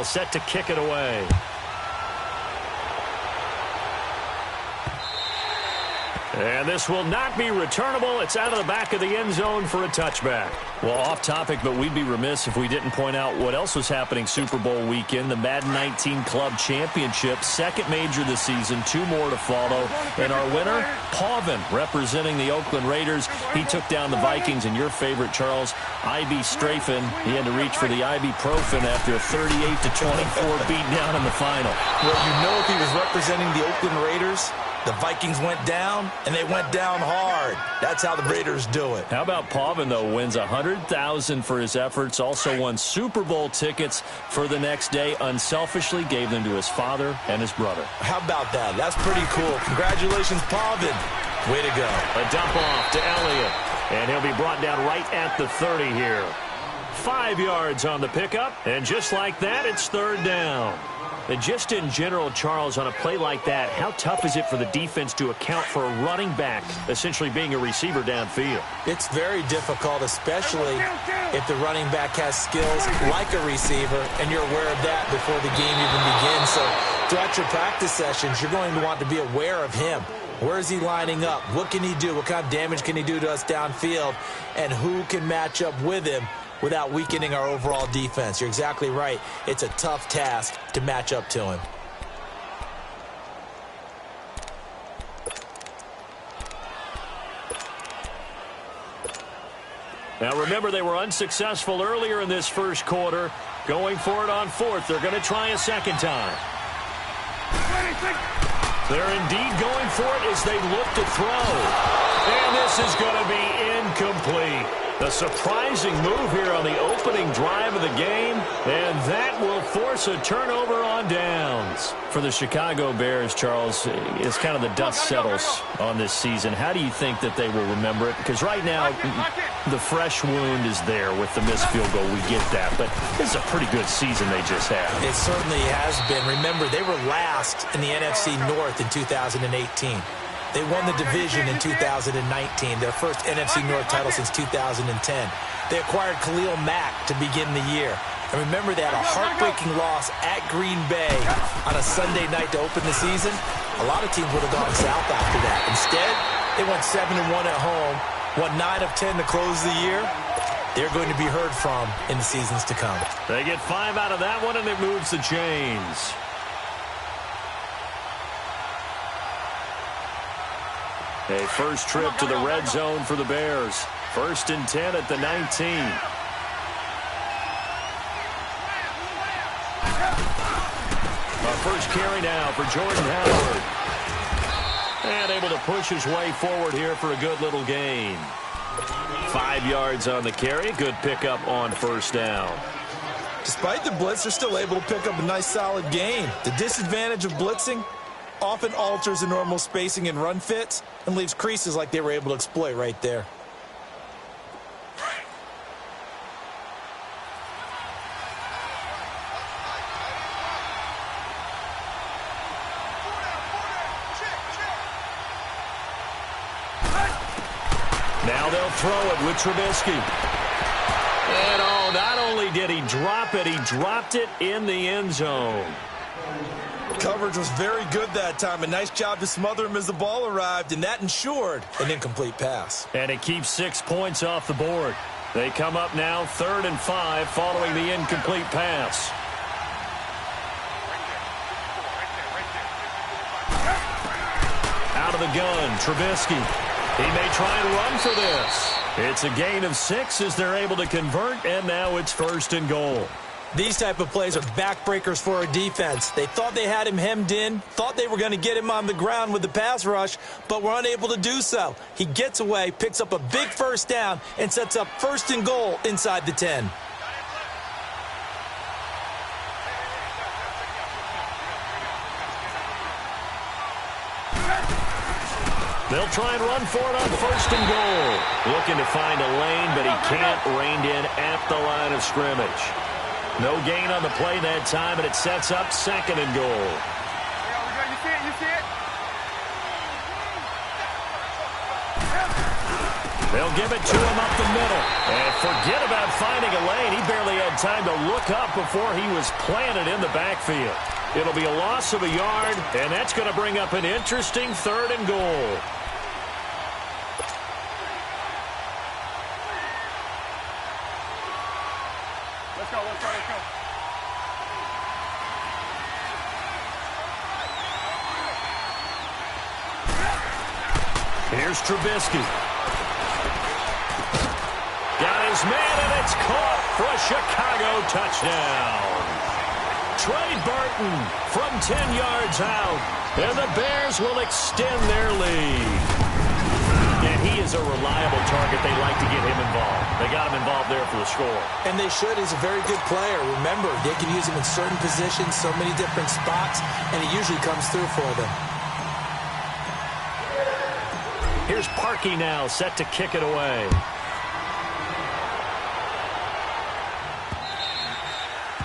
Set to kick it away. And this will not be returnable. It's out of the back of the end zone for a touchback. Well, off topic, but we'd be remiss if we didn't point out what else was happening Super Bowl weekend. The Madden 19 Club Championship, second major this season, 2 more to follow. And our winner, Pavin, representing the Oakland Raiders. He took down the Vikings, and your favorite, Charles, IB Strafen. He had to reach for the ibuprofen after a 38-24 beatdown in the final. Well, you know, if he was representing the Oakland Raiders, the Vikings went down, and they went down hard. That's how the Raiders do it. How about Pavin, though, wins $100,000 for his efforts, also won Super Bowl tickets for the next day, unselfishly gave them to his father and his brother. How about that? That's pretty cool. Congratulations, Pavin. Way to go. A dump off to Elliott, and he'll be brought down right at the 30 here. 5 yards on the pickup, and just like that, it's third down. And just in general, Charles, on a play like that, how tough is it for the defense to account for a running back essentially being a receiver downfield? It's very difficult, especially if the running back has skills like a receiver, and you're aware of that before the game even begins. So throughout your practice sessions, you're going to want to be aware of him. Where is he lining up? What can he do? What kind of damage can he do to us downfield? And who can match up with him without weakening our overall defense? You're exactly right. It's a tough task to match up to him. Now remember, they were unsuccessful earlier in this first quarter. Going for it on fourth. They're going to try a second time. They're indeed going for it as they look to throw. And this is going to be incomplete. A surprising move here on the opening drive of the game, and that will force a turnover on downs. For the Chicago Bears, Charles, it's kind of the dust settles on this season. How do you think that they will remember it? Because right now, the fresh wound is there with the missed field goal. We get that, but this is a pretty good season they just had. It certainly has been. Remember, they were last in the NFC North in 2018. They won the division in 2019, their first NFC North title since 2010. They acquired Khalil Mack to begin the year. And remember, they had a heartbreaking loss at Green Bay on a Sunday night to open the season. A lot of teams would have gone south after that. Instead, they went 7-1 at home, won 9 of 10 to close the year. They're going to be heard from in the seasons to come. They get 5 out of that one, and it moves the chains. A first trip to the red zone for the Bears. 1st and 10 at the 19. Our first carry now for Jordan Howard. And able to push his way forward here for a good little gain. 5 yards on the carry. Good pickup on first down. Despite the blitz, they're still able to pick up a nice solid gain. The disadvantage of blitzing often alters the normal spacing and run fits and leaves creases like they were able to exploit right there. Now they'll throw it with Trubisky. And not only did he drop it, he dropped it in the end zone. Coverage was very good that time. A nice job to smother him as the ball arrived, and that ensured an incomplete pass. And it keeps 6 points off the board. They come up now 3rd and 5 following the incomplete pass. Out of the gun, Trubisky. He may try and run for this. It's a gain of 6 as they're able to convert, and now it's 1st and goal. These type of plays are backbreakers for a defense. They thought they had him hemmed in, thought they were going to get him on the ground with the pass rush, but were unable to do so. He gets away, picks up a big first down, and sets up 1st and goal inside the 10. They'll try and run for it on 1st and goal. Looking to find a lane, but he can't rein in at the line of scrimmage. No gain on the play that time, and it sets up 2nd and goal. You see it? They'll give it to him up the middle. And forget about finding a lane. He barely had time to look up before he was planted in the backfield. It'll be a loss of a yard, and that's going to bring up an interesting 3rd and goal. Let's go. Here's Trubisky. Got his man, and it's caught for a Chicago touchdown. Trey Burton from 10 yards out, and the Bears will extend their lead. And he is a reliable target. They like to get him involved. They got him involved there for the score. And they should. He's a very good player. Remember, they can use him in certain positions, so many different spots, and he usually comes through for them. Here's Parkey now, set to kick it away.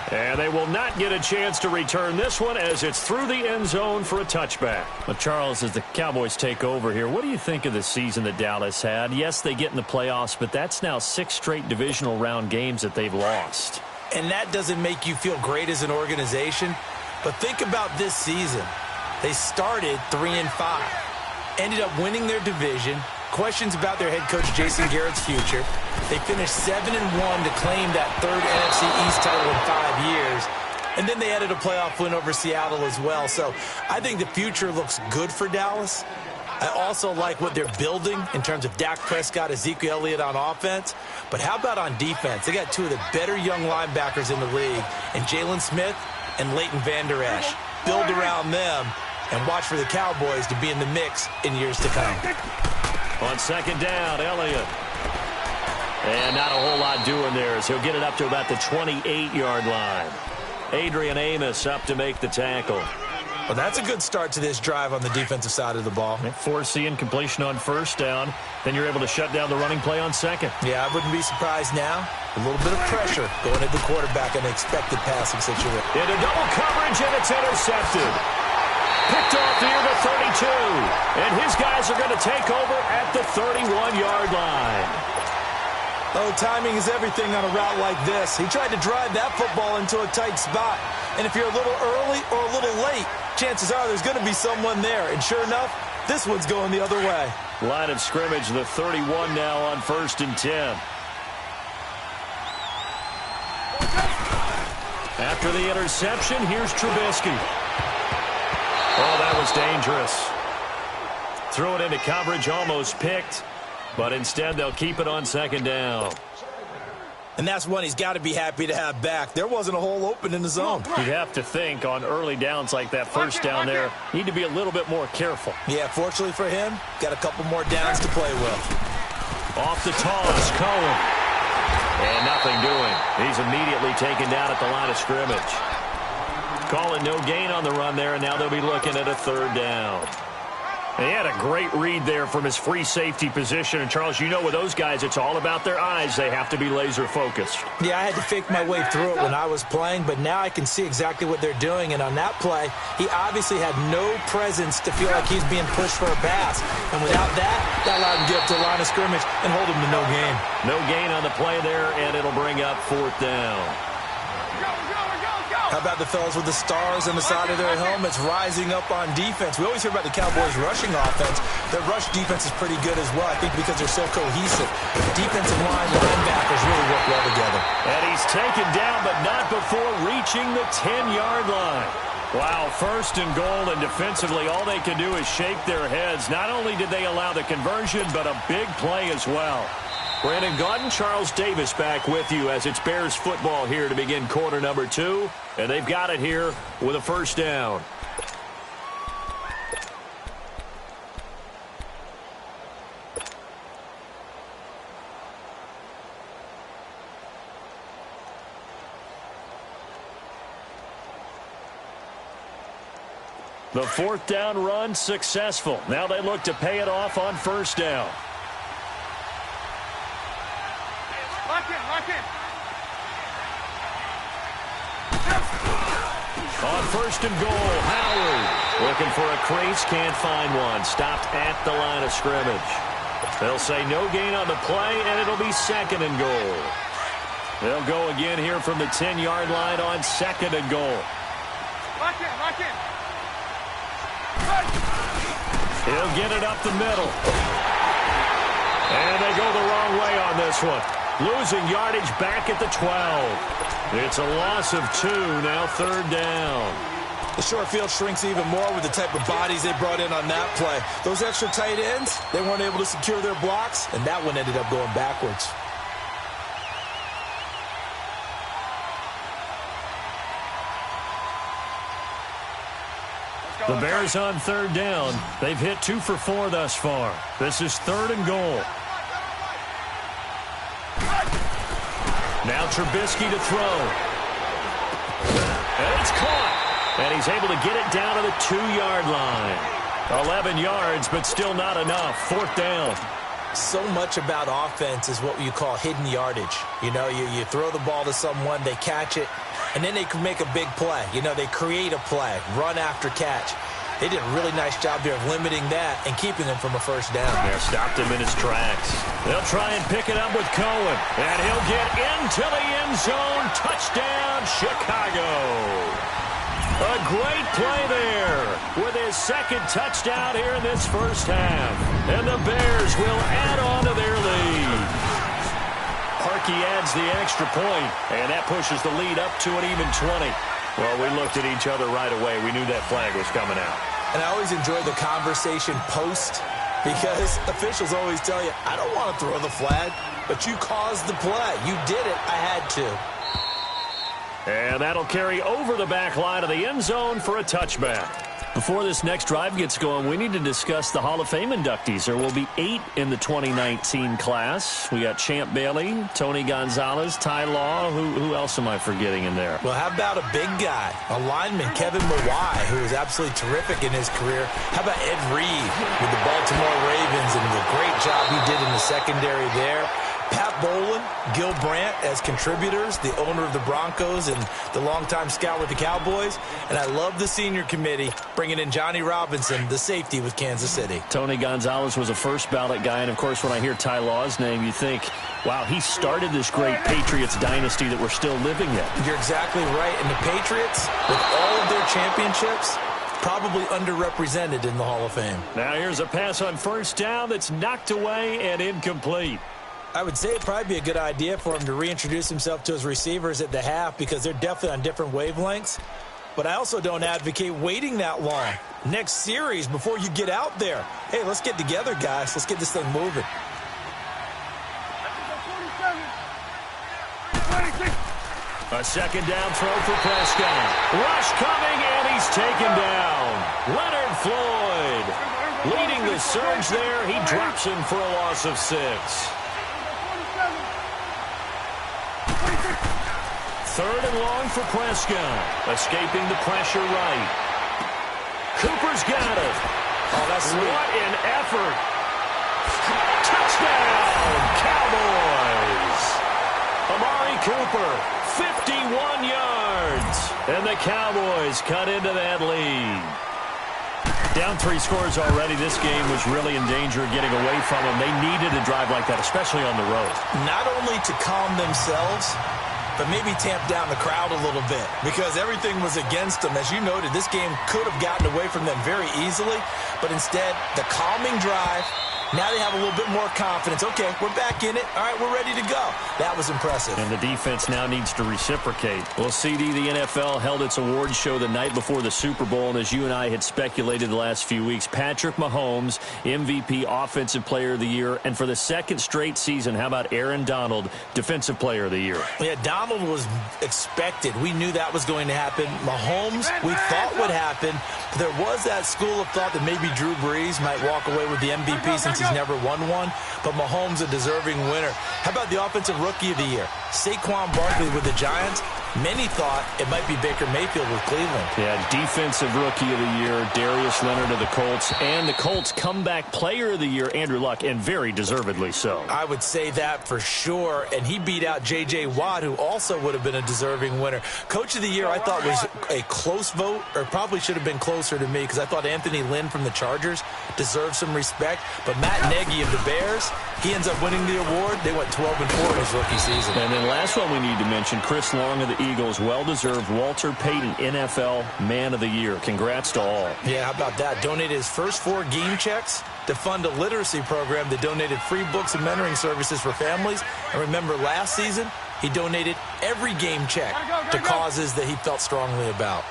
And they will not get a chance to return this one as it's through the end zone for a touchback. Well, Charles, as the Cowboys take over here, what do you think of the season that Dallas had? Yes, they get in the playoffs, but that's now 6 straight divisional round games that they've lost. And that doesn't make you feel great as an organization. But think about this season. They started 3-5, ended up winning their division. Questions about their head coach Jason Garrett's future. They finished 7-1 to claim that 3rd NFC East title in 5 years. And then they added a playoff win over Seattle as well. So I think the future looks good for Dallas. I also like what they're building in terms of Dak Prescott, Ezekiel Elliott on offense. But how about on defense? They got 2 of the better young linebackers in the league, and Jalen Smith and Leighton Vander Esch. Build around them and watch for the Cowboys to be in the mix in years to come. On 2nd down, Elliott. And not a whole lot doing there as he'll get it up to about the 28-yard line. Adrian Amos up to make the tackle. Well, that's a good start to this drive on the defensive side of the ball. Force the incompletion on 1st down. Then you're able to shut down the running play on 2nd. Yeah, I wouldn't be surprised now. A little bit of pressure going at the quarterback in an expected passing situation. Into double coverage, and it's intercepted. Picked off near the 32. And his guys are going to take over at the 31-yard line. Oh, timing is everything on a route like this. He tried to drive that football into a tight spot. And if you're a little early or a little late, chances are there's going to be someone there. And sure enough, this one's going the other way. Line of scrimmage, the 31 now on 1st and 10. After the interception, here's Trubisky. Oh, that was dangerous. Threw it into coverage, almost picked. But instead, they'll keep it on 2nd down. And that's one he's got to be happy to have back. There wasn't a hole open in the zone. You'd have to think on early downs like that 1st down there, need to be a little bit more careful. Yeah, fortunately for him, got a couple more downs to play with. Off the toss, Cohen. And nothing doing. He's immediately taken down at the line of scrimmage. Calling no gain on the run there, and now they'll be looking at a 3rd down. He had a great read there from his free safety position. And, Charles, you know with those guys, it's all about their eyes. They have to be laser-focused. Yeah, I had to fake my way through it when I was playing, but now I can see exactly what they're doing. And on that play, he obviously had no presence to feel like he's being pushed for a pass. And without that, that allowed him to get up to the line of scrimmage and hold him to no gain. No gain on the play there, and it'll bring up 4th down. How about the fellas with the stars on the side of their helmets rising up on defense? We always hear about the Cowboys' rushing offense. Their rush defense is pretty good as well, I think, because they're so cohesive. The defensive line, linebackers really work well together. And he's taken down, but not before reaching the 10-yard line. Wow, 1st and goal, and defensively, all they can do is shake their heads. Not only did they allow the conversion, but a big play as well. Brandon Gaudin, Charles Davis back with you as it's Bears football here to begin quarter number 2. And they've got it here with a 1st down. The 4th down run successful. Now they look to pay it off on 1st down. Lock in. On 1st and goal, Howard looking for a crease, can't find one. Stopped at the line of scrimmage. They'll say no gain on the play, and it'll be 2nd and goal. They'll go again here from the 10-yard line on 2nd and goal. Lock in, lock in. He'll get it up the middle. And they go the wrong way on this one. Losing yardage back at the 12. It's a loss of 2, now 3rd down. The short field shrinks even more with the type of bodies they brought in on that play. Those extra tight ends, they weren't able to secure their blocks, and that one ended up going backwards. The Bears on 3rd down. They've hit 2 for 4 thus far. This is 3rd and goal. Now Trubisky to throw. And it's caught. And he's able to get it down to the 2-yard line. 11 yards, but still not enough. 4th down. So much about offense is what you call hidden yardage. You know, you throw the ball to someone, they catch it, and then they can make a big play. You know, they create a play, run after catch. They did a really nice job there of limiting that and keeping him from a 1st down. They stopped him in his tracks. They'll try and pick it up with Cohen. And he'll get into the end zone. Touchdown, Chicago. A great play there with his 2nd touchdown here in this 1st half. And the Bears will add on to their lead. Harkey adds the extra point, and that pushes the lead up to an even 20. Well, we looked at each other right away. We knew that flag was coming out. And I always enjoy the conversation post because officials always tell you, I don't want to throw the flag, but you caused the play. You did it. I had to. And that'll carry over the back line of the end zone for a touchback. Before this next drive gets going, we need to discuss the Hall of Fame inductees. There will be 8 in the 2019 class. We got Champ Bailey, Tony Gonzalez, Ty Law. Who else am I forgetting in there? Well, how about a big guy, a lineman, Kevin Mawai, who was absolutely terrific in his career. How about Ed Reed with the Baltimore Ravens and the great job he did in the secondary there. Pat Bowlen, Gil Brandt as contributors, the owner of the Broncos and the longtime scout with the Cowboys. And I love the senior committee bringing in Johnny Robinson, the safety with Kansas City. Tony Gonzalez was a first ballot guy. And, of course, when I hear Ty Law's name, you think, wow, he started this great Patriots dynasty that we're still living in. You're exactly right. And the Patriots, with all of their championships, probably underrepresented in the Hall of Fame. Now here's a pass on 1st down that's knocked away and incomplete. I would say it'd probably be a good idea for him to reintroduce himself to his receivers at the half because they're definitely on different wavelengths. But I also don't advocate waiting that long. Next series before you get out there. Hey, let's get together, guys. Let's get this thing moving. A 2nd down throw for Prescott. Rush coming, and he's taken down. Leonard Floyd leading the surge there. He drops him for a loss of 6. 3rd and long for Prescott. Escaping the pressure right. Cooper's got it. Oh, that's sweet. What an effort. Touchdown, Cowboys. Amari Cooper, 51 yards. And the Cowboys cut into that lead. Down 3 scores already. This game was really in danger of getting away from them. They needed a drive like that, especially on the road. Not only to calm themselves, but maybe tamp down the crowd a little bit because everything was against them. As you noted, this game could have gotten away from them very easily, but instead, the calming drive, now they have a little bit more confidence. Okay, we're back in it. All right, we're ready to go. That was impressive. And the defense now needs to reciprocate. Well, CD, the NFL held its awards show the night before the Super Bowl, and as you and I had speculated the last few weeks, Patrick Mahomes, MVP, Offensive Player of the Year, and for the 2nd straight season, how about Aaron Donald, Defensive Player of the Year? Yeah, Donald was expected. We knew that was going to happen. Mahomes, we thought would happen. There was that school of thought that maybe Drew Brees might walk away with the MVP since he's never won one, but Mahomes a deserving winner. How about the Offensive Rookie of the Year? Saquon Barkley with the Giants. Many thought it might be Baker Mayfield with Cleveland. Yeah, defensive rookie of the year, Darius Leonard of the Colts, and the Colts comeback player of the year, Andrew Luck, and very deservedly so. I would say that for sure, and he beat out J.J. Watt, who also would have been a deserving winner. Coach of the year, I thought was a close vote, or probably should have been closer to me, because I thought Anthony Lynn from the Chargers deserved some respect, but Matt Nagy of the Bears, he ends up winning the award. They went 12-4 in his rookie season. And then last one we need to mention, Chris Long of the Eagles, well-deserved Walter Payton NFL Man of the Year. Congrats to all. Yeah, how about that? Donated his first 4 game checks to fund a literacy program that donated free books and mentoring services for families. And remember, last season, he donated every game check to causes that he felt strongly about.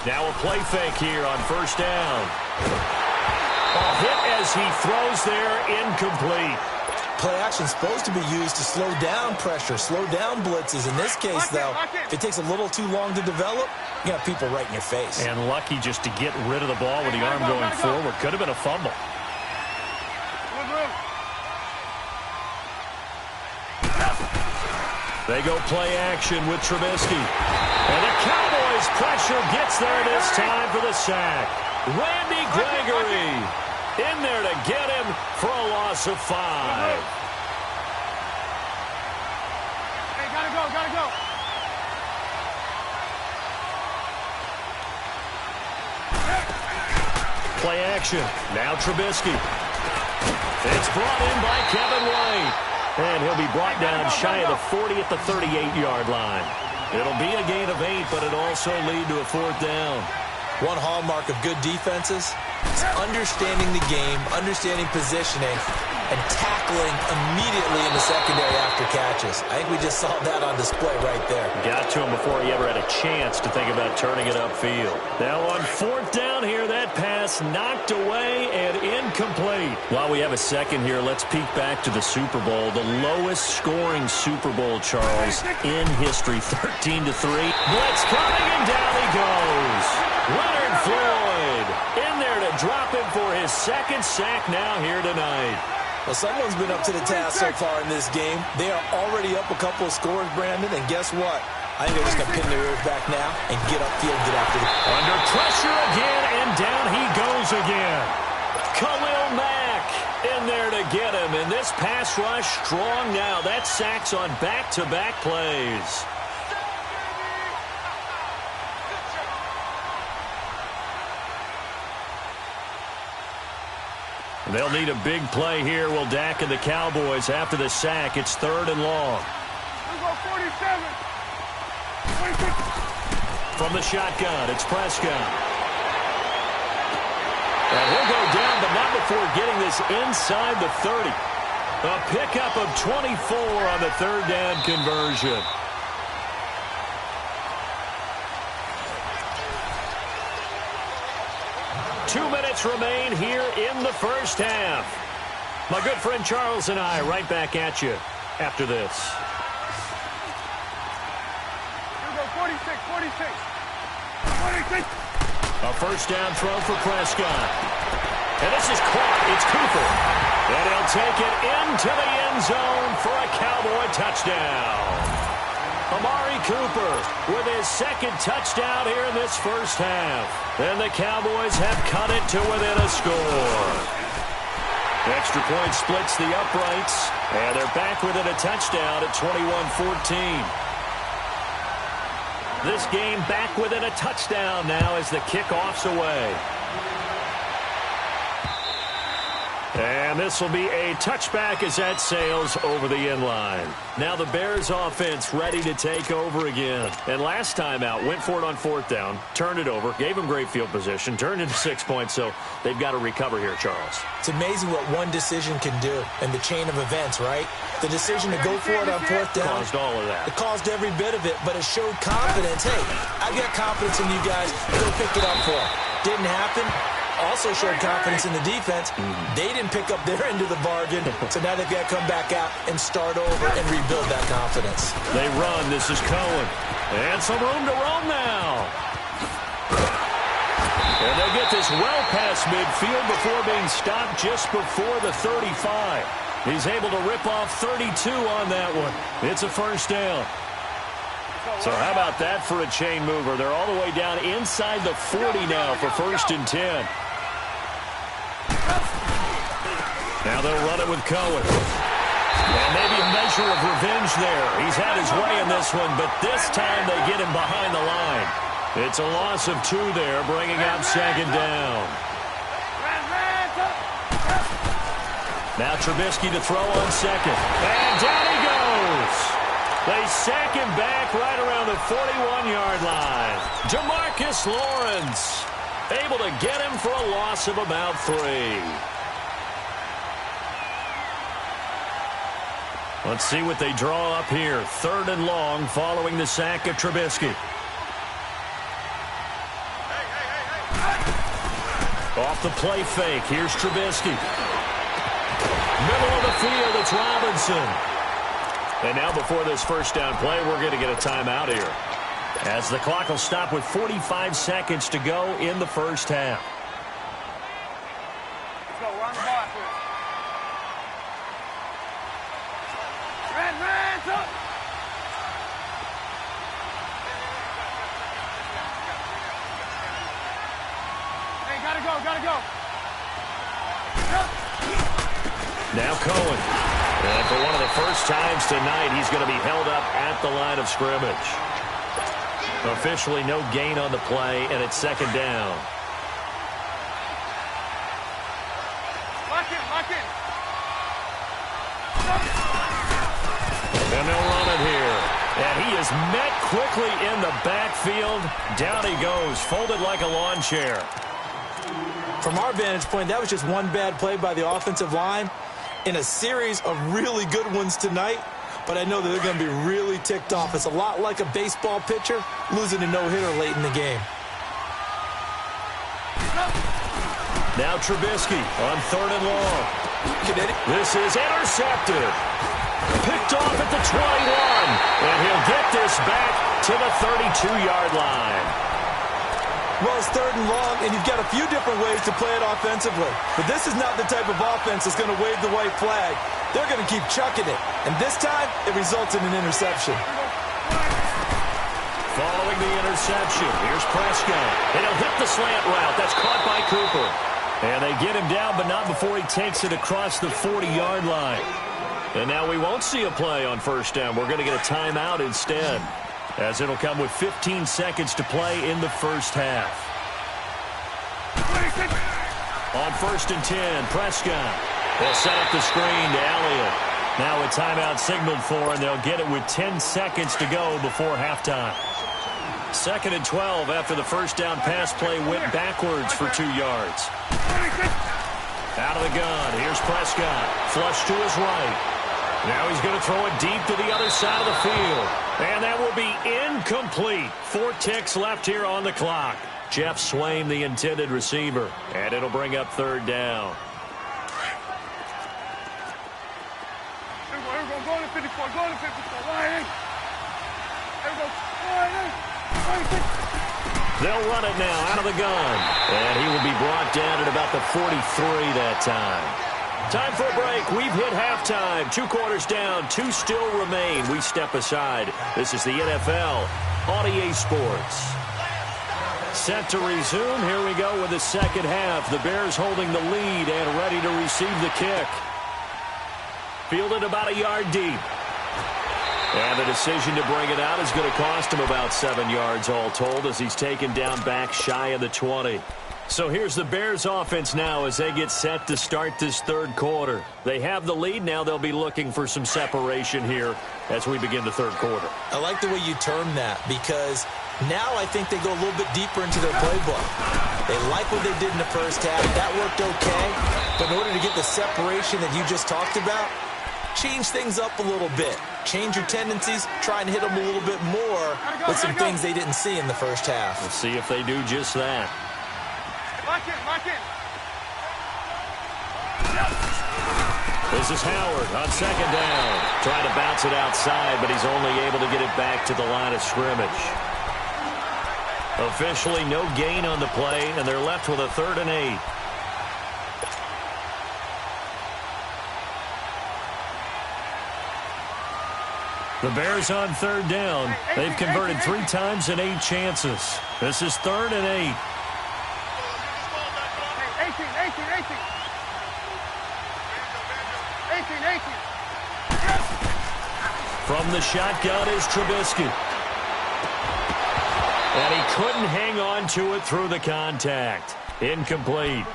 Now a play fake here on first down. A hit as he throws there, incomplete. Play action supposed to be used to slow down pressure, slow down blitzes. In this case, though, if it takes a little too long to develop, you got people right in your face. And lucky just to get rid of the ball with the arm going forward. Could have been a fumble. They go play action with Trubisky. And the Cowboys pressure gets there this time for the sack. Randy Gregory in there to get him for a loss of 5. Hey, gotta go. Play action. Now Trubisky. It's brought in by Kevin White. And he'll be brought down shy of the 40 at the 38-yard line. It'll be a gain of 8, but it'll also lead to a 4th down. One hallmark of good defenses is understanding the game, understanding positioning, and tackling immediately in the secondary after catches. I think we just saw that on display right there. Got to him before he ever had a chance to think about turning it upfield. Now on 4th down here, that pass knocked away and incomplete. While we have a second here, let's peek back to the Super Bowl. The lowest scoring Super Bowl, Charles, in history, 13-3. Blitz coming, and down he goes. Leonard Floyd in there to drop him for his 2nd sack now here tonight. Well, someone's been up to the task so far in this game. They are already up a couple of scores, Brandon, and guess what? I think they're just going to pin their ears back now and get upfield, get after it. Under pressure again, and down he goes again. Khalil Mack in there to get him, and this pass rush strong now. That sacks on back-to-back plays. They'll need a big play here. Will Dak and the Cowboys after the sack. It's 3rd and long. From the shotgun, it's Prescott. And he'll go down, but not before getting this inside the 30. A pickup of 24 on the 3rd down conversion. Two minutes remain here in the first half. My good friend Charles and I right back at you after this. Here we go, 46. A first down throw for Prescott. And this is caught. It's Cooper. And he'll take it into the end zone for a Cowboy touchdown. Amari Cooper with his 2nd touchdown here in this first half. And the Cowboys have cut it to within a score. Extra point splits the uprights. And they're back within a touchdown at 21-14. This game back within a touchdown now as the kickoff's away. And this will be a touchback as that sails over the end line. Now the Bears offense ready to take over again. And last time out, went for it on 4th down, turned it over, gave them great field position, turned into 6 points, so they've got to recover here, Charles. It's amazing what one decision can do in the chain of events, right? The decision to go for it on 4th down. Caused all of that. It caused every bit of it, but it showed confidence. Hey, I've got confidence in you guys. Go pick it up for them. Didn't happen. Also showed confidence in the defense. They didn't pick up their end of the bargain, so now they've got to come back out and start over and rebuild that confidence. They run. This is Cohen. And some room to roam now. And they'll get this well past midfield before being stopped just before the 35. He's able to rip off 32 on that one. It's a first down. So how about that for a chain mover? They're all the way down inside the 40 now for 1st and 10. Now they'll run it with Cohen. And maybe a measure of revenge there. He's had his way in this one, but this time they get him behind the line. It's a loss of 2 there, bringing up 2nd down. Now Trubisky to throw on 2nd. And down he goes. They sack him back right around the 41-yard line. Demarcus Lawrence able to get him for a loss of about 3. Let's see what they draw up here. 3rd and long following the sack of Trubisky. Off the play fake. Here's Trubisky. Middle of the field, it's Robinson. And now before this first down play, we're going to get a timeout here, as the clock will stop with 45 seconds to go in the first half. Let's go. We're on the ball after this. Hands up. Hey, gotta go. Now Cohen. And for one of the first times tonight, he's going to be held up at the line of scrimmage. Officially no gain on the play, and it's 2nd down. Lock in. And they'll run it here. And he is met quickly in the backfield. Down he goes, folded like a lawn chair. From our vantage point, that was just one bad play by the offensive line in a series of really good ones tonight. But I know that they're going to be really ticked off. It's a lot like a baseball pitcher losing a no-hitter late in the game. Now Trubisky on 3rd and long. This is intercepted. Picked off at the 21. And he'll get this back to the 32-yard line. Well, it's 3rd and long, and you've got a few different ways to play it offensively. But this is not the type of offense that's going to wave the white flag. They're going to keep chucking it. And this time, it results in an interception. Following the interception, here's Prescott. And he'll hit the slant route. That's caught by Cooper. And they get him down, but not before he takes it across the 40-yard line. And now we won't see a play on 1st down. We're going to get a timeout instead, as it'll come with 15 seconds to play in the first half. On 1st and 10, Prescott. They'll set up the screen to Elliott. Now a timeout signaled for, and they'll get it with 10 seconds to go before halftime. 2nd and 12 after the first down pass play went backwards for 2 yards. Out of the gun, here's Prescott. Flush to his right. Now he's going to throw it deep to the other side of the field. And that will be incomplete. 4 ticks left here on the clock. Jeff Swaim, the intended receiver. And it'll bring up 3rd down. Here we go. Go to 54. Go to 54. Line in. Here we go. Line in. They'll run it now out of the gun. And he will be brought down at about the 43 that time. Time for a break. We've hit halftime. 2 quarters down. 2 still remain. We step aside. This is the NFL on EA Sports. Set to resume. Here we go with the second half. The Bears holding the lead and ready to receive the kick. Fielded about a yard deep. And the decision to bring it out is going to cost him about 7 yards all told, as he's taken down back shy of the 20. So here's the Bears offense now as they get set to start this 3rd quarter. They have the lead. Now they'll be looking for some separation here as we begin the 3rd quarter. I like the way you term that, because now I think they go a little bit deeper into their playbook. They like what they did in the first half. That worked okay. But in order to get the separation that you just talked about, change things up a little bit. Change your tendencies. Try and hit them a little bit more with some things they didn't see in the first half. We'll see if they do just that. Lock in. This is Howard on 2nd down. Trying to bounce it outside, but he's only able to get it back to the line of scrimmage. Officially no gain on the play, and they're left with a 3rd and 8. The Bears on third down. They've converted 3 times in 8 chances. This is 3rd and 8. 18. From the shotgun is Trubisky. And he couldn't hang on to it through the contact. Incomplete.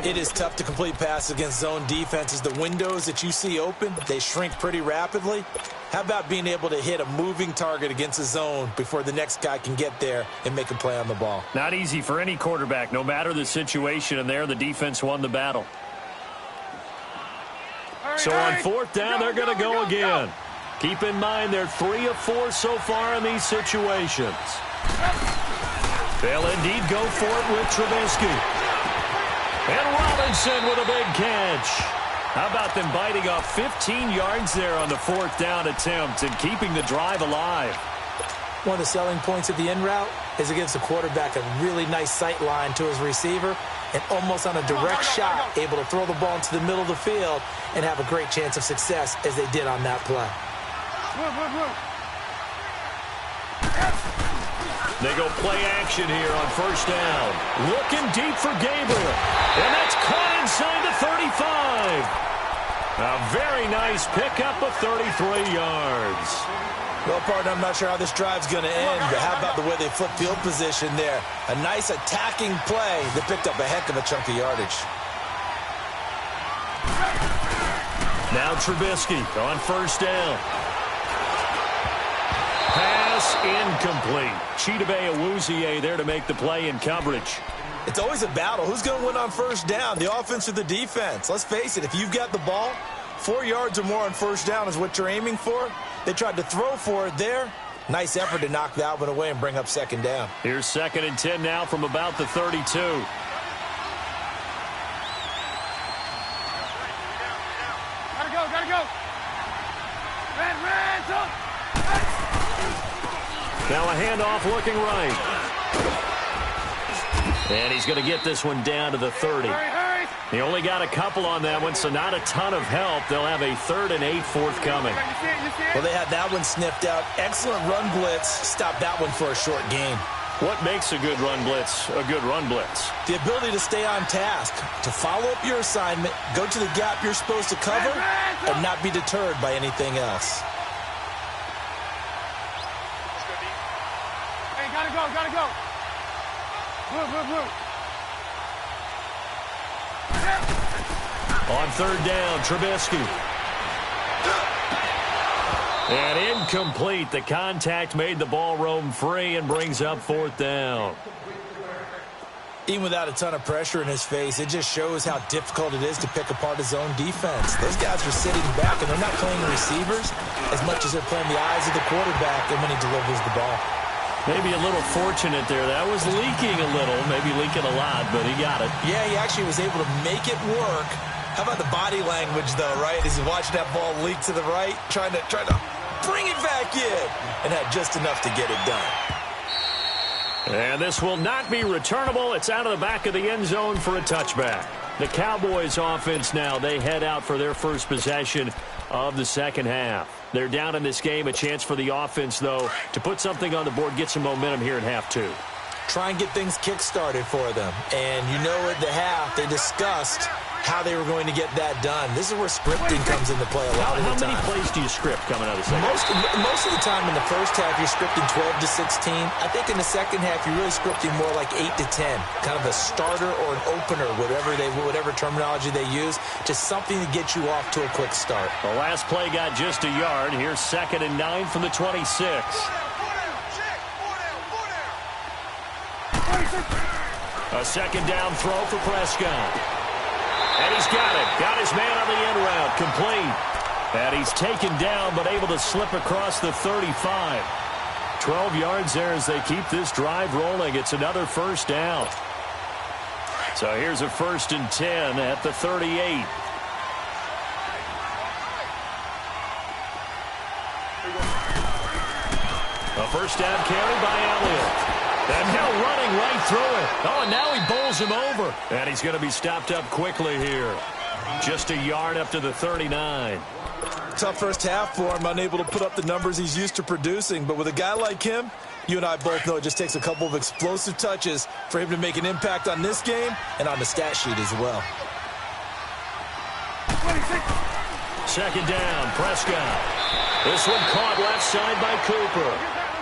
It is tough to complete passes against zone defenses. The windows that you see open, they shrink pretty rapidly. How about being able to hit a moving target against a zone before the next guy can get there and make a play on the ball? Not easy for any quarterback, no matter the situation, and there the defense won the battle. So on 4th down, they're going to go again. Keep in mind they're 3 of 4 so far in these situations. They'll indeed go for it with Trubisky. And Robinson with a big catch. How about them biting off 15 yards there on the 4th down attempt and keeping the drive alive? One of the selling points of the in route is it gives the quarterback a really nice sight line to his receiver and almost on a direct shot able to throw the ball into the middle of the field and have a great chance of success as they did on that play. They go play action here on 1st down. Looking deep for Gabriel. And that's caught inside the 35. A very nice pickup of 33 yards. Well, partner, I'm not sure how this drive's going to end, but how about the way they flip field position there? A nice attacking play that picked up a heck of a chunk of yardage. Now Trubisky on 1st down. Pass incomplete. Chidobe Awuzie there to make the play in coverage. It's always a battle. Who's going to win on 1st down, the offense or the defense? Let's face it, if you've got the ball, 4 yards or more on 1st down is what you're aiming for. They tried to throw for it there. Nice effort to knock that one away and bring up 2nd down. Here's 2nd and 10 now from about the 32. Gotta go. Red, up. Now a handoff looking right. And he's going to get this one down to the 30. Hurry. He only got a couple on that one, so not a ton of help. They'll have a 3rd and 8 forthcoming. You see it? Well, they had that one sniffed out. Excellent run blitz. Stop that one for a short gain. What makes a good run blitz a good run blitz? The ability to stay on task, to follow up your assignment, go to the gap you're supposed to cover, and not be deterred by anything else. Hey, gotta go. Blue. On 3rd down, Trubisky. And incomplete. The contact made the ball roam free and brings up 4th down. Even without a ton of pressure in his face, it just shows how difficult it is to pick apart his own defense. Those guys are sitting back, and they're not playing receivers as much as they're playing the eyes of the quarterback and when he delivers the ball. Maybe a little fortunate there. That was leaking a little, maybe leaking a lot, but he got it. Yeah, he actually was able to make it work. How about the body language, though, right? As he watched that ball leak to the right, trying to bring it back in, and had just enough to get it done. And this will not be returnable. It's out of the back of the end zone for a touchback. The Cowboys offense now, they head out for their first possession of the 2nd half. They're down in this game. A chance for the offense, though, to put something on the board, get some momentum here in half 2. Try and get things kick-started for them. And you know at the half, they discussed how they were going to get that done. This is where scripting comes into play a lot of the time. How many plays do you script coming out of the second? Most of the time in the first half, you're scripting 12 to 16. I think in the second half, you're really scripting more like 8 to 10. Kind of a starter or an opener, whatever terminology they use. Just something to get you off to a quick start. The last play got just a yard. Here's 2nd and 9 from the 26. A 2nd down throw for Prescott. And he's got it. Got his man on the end route. Complete. And he's taken down, but able to slip across the 35. 12 yards there as they keep this drive rolling. It's another 1st down. So here's a 1st and 10 at the 38. A 1st down carry by Elliott. And now running right through it. Oh, and now he bowls him over. And he's going to be stopped up quickly here. Just a yard up to the 39. tough first half for him, unable to put up the numbers he's used to producing. But with a guy like him, you and I both know it just takes a couple of explosive touches for him to make an impact on this game and on the stat sheet as well. Second down, Prescott. This one caught left side by Cooper.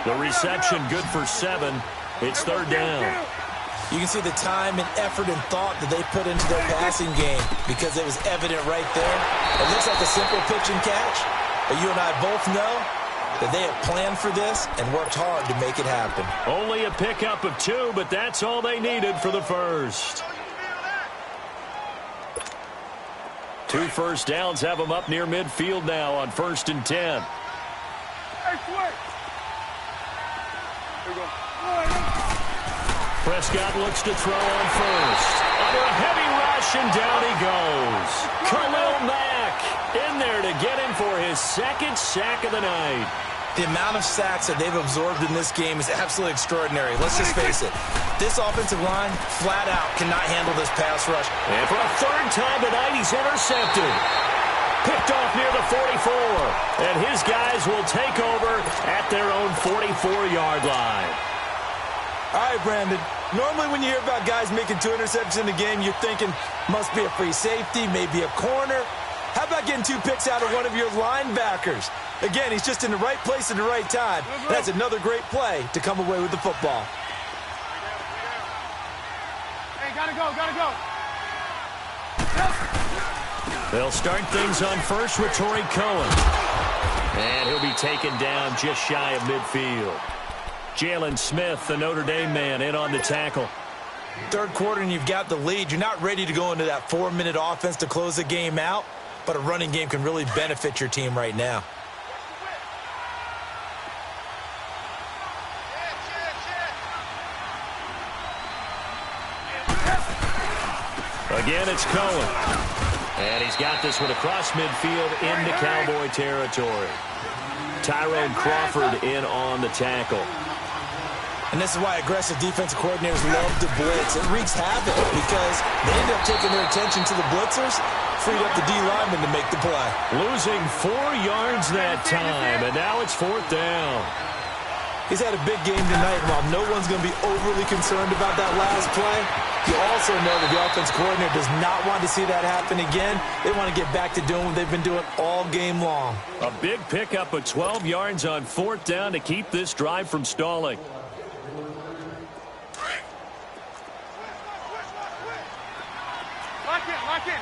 The reception good for 7. It's third down. You can see the time and effort and thought that they put into their passing game because it was evident right there. It looks like a simple pitch and catch, but you and I both know that they have planned for this and worked hard to make it happen. Only a pickup of 2, but that's all they needed for the first. 2 first downs have them up near midfield now on 1st and 10. Prescott looks to throw on first. Under a heavy rush, and down he goes. Khalil Mack in there to get him for his 2nd sack of the night. The amount of sacks that they've absorbed in this game is absolutely extraordinary. Let's just face it. This offensive line, flat out, cannot handle this pass rush. And for a 3rd time tonight, he's intercepted. Picked off near the 44. And his guys will take over at their own 44-yard line. All right, Brandon. Normally when you hear about guys making 2 interceptions in a game, you're thinking must be a free safety, maybe a corner. How about getting 2 picks out of one of your linebackers? Again, he's just in the right place at the right time. That's another great play to come away with the football. Hey, gotta go. They'll start things on first with Torrey Cohen. And he'll be taken down just shy of midfield. Jalen Smith, the Notre Dame man, in on the tackle. 3rd quarter and you've got the lead. You're not ready to go into that 4-minute offense to close the game out, but a running game can really benefit your team right now. Again, it's Cohen. And he's got this one across midfield into Cowboy territory. Tyrone Crawford in on the tackle. And this is why aggressive defensive coordinators love to blitz. It wreaks havoc because they end up taking their attention to the blitzers, freed up the D lineman to make the play. Losing 4 yards that time, and now it's 4th down. He's had a big game tonight, and while no one's going to be overly concerned about that last play, you also know that the offensive coordinator does not want to see that happen again. They want to get back to doing what they've been doing all game long. A big pickup of 12 yards on 4th down to keep this drive from stalling. Lock in.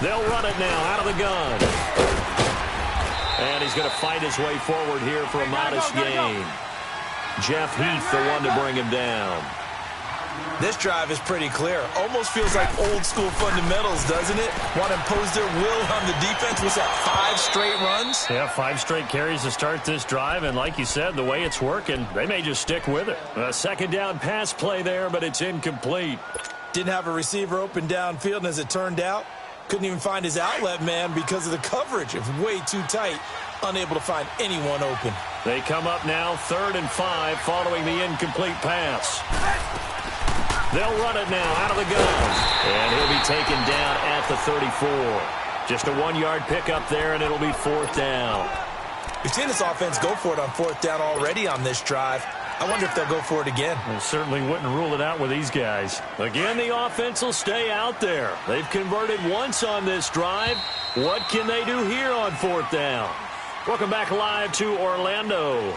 They'll run it now out of the gun. And he's going to fight his way forward here for a modest gain. Jeff Heath, the one to bring him down. This drive is pretty clear. Almost feels like old school fundamentals, doesn't it? Want to impose their will on the defense. Was that 5 straight runs? Yeah, 5 straight carries to start this drive. And like you said, the way it's working, they may just stick with it. A 2nd down pass play there, but it's incomplete. Didn't have a receiver open downfield, and as it turned out, couldn't even find his outlet man because of the coverage. It was way too tight, unable to find anyone open. They come up now 3rd and 5 following the incomplete pass. They'll run it now out of the gun. And he'll be taken down at the 34. Just a 1-yard pickup there, and it'll be 4th down. We've seen this offense go for it on 4th down already on this drive. I wonder if they'll go for it again. Well, certainly wouldn't rule it out with these guys. Again, the offense will stay out there. They've converted once on this drive. What can they do here on 4th down? Welcome back live to Orlando.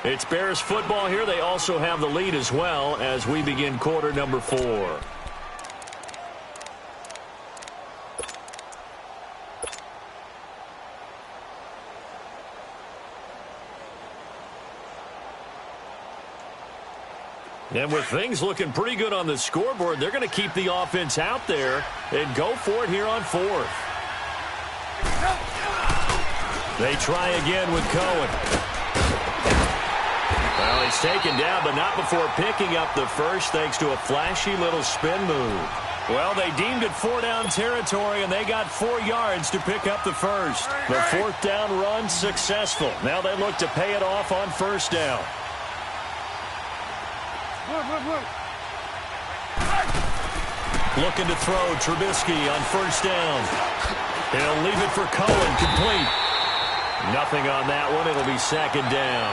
It's Bears football here. They also have the lead as well as we begin quarter number 4. And with things looking pretty good on the scoreboard, they're going to keep the offense out there and go for it here on 4th. They try again with Cohen. Well, he's taken down, but not before picking up the first thanks to a flashy little spin move. Well, they deemed it 4-down territory, and they got 4 yards to pick up the first. The 4th down run successful. Now they look to pay it off on 1st down. Looking to throw, Trubisky on first down. He'll leave it for Cohen, complete. Nothing on that one. It'll be second down.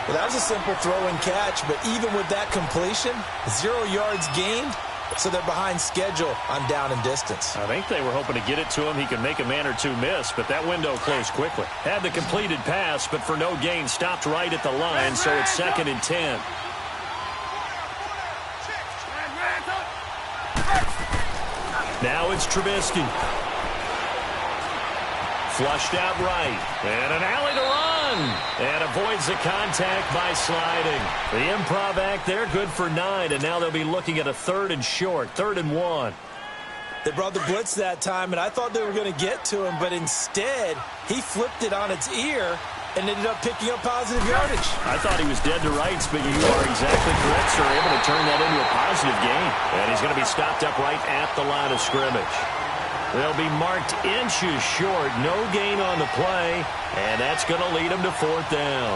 Well, that was a simple throw and catch, but even with that completion, 0 yards gained, so they're behind schedule on down and distance. I think they were hoping to get it to him. He could make a man or two miss, but that window closed quickly. Had the completed pass, but for no gain, stopped right at the line, so it's 2nd and 10. Now it's Trubisky. Flushed out right. And an alley to run. And avoids the contact by sliding. The improv act there, good for 9. And now they'll be looking at a 3rd and short. 3rd and 1. They brought the blitz that time, and I thought they were going to get to him. But instead, he flipped it on its ear and ended up picking up positive yardage. I thought he was dead to rights, but you are exactly correct, sir. Able to turn that into a positive gain. And he's going to be stopped up right at the line of scrimmage. They'll be marked inches short. No gain on the play, and that's going to lead them to 4th down.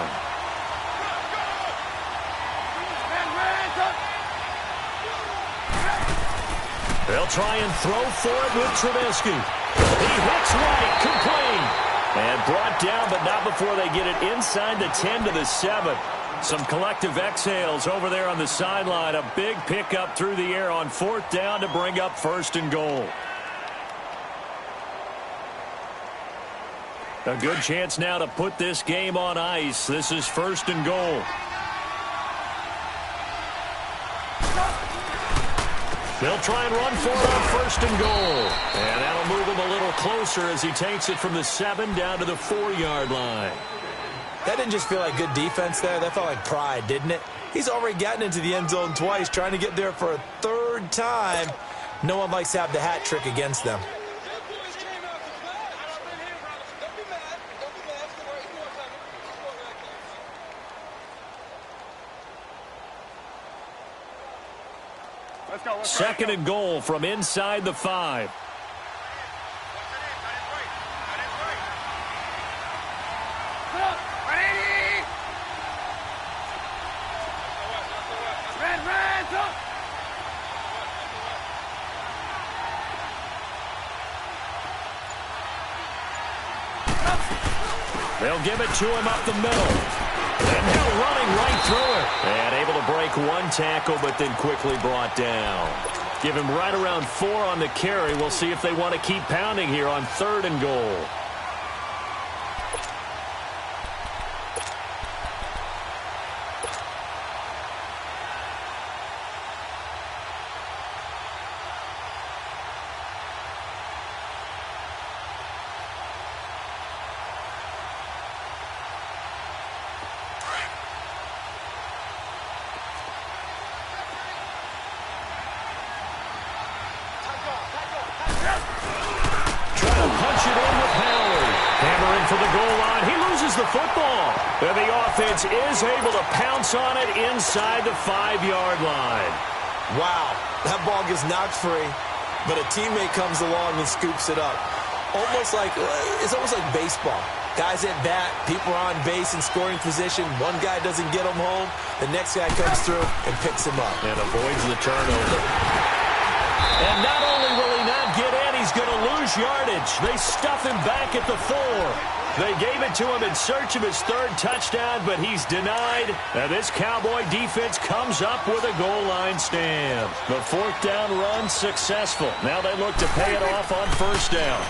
They'll try and throw for it with Trubisky. He hits right, complete. And brought down, but not before they get it inside the 10 to the 7. Some collective exhales over there on the sideline. A big pickup through the air on 4th down to bring up 1st and goal. A good chance now to put this game on ice. This is 1st and goal. They'll try and run for it on 1st and goal. And that'll move him a little closer as he takes it from the 7 down to the 4-yard line. That didn't just feel like good defense there. That felt like pride, didn't it? He's already gotten into the end zone twice, trying to get there for a 3rd time. No one likes to have the hat trick against them. Second and goal from inside the 5. They'll give it to him up the middle. And now running right through it. And able to break one tackle, but then quickly brought down. Give him right around 4 on the carry. We'll see if they want to keep pounding here on 3rd and goal. And the offense is able to pounce on it inside the 5-yard line. Wow, that ball gets knocked free, but a teammate comes along and scoops it up. It's almost like baseball. Guys at bat, people are on base in scoring position. One guy doesn't get him home. The next guy comes through and picks him up. And avoids the turnover. And not only will he not get in, he's going to lose yardage. They stuff him back at the 4. They gave it to him in search of his 3rd touchdown, but he's denied. And this Cowboy defense comes up with a goal line stand. The 4th down run successful. Now they look to pay it off on 1st down.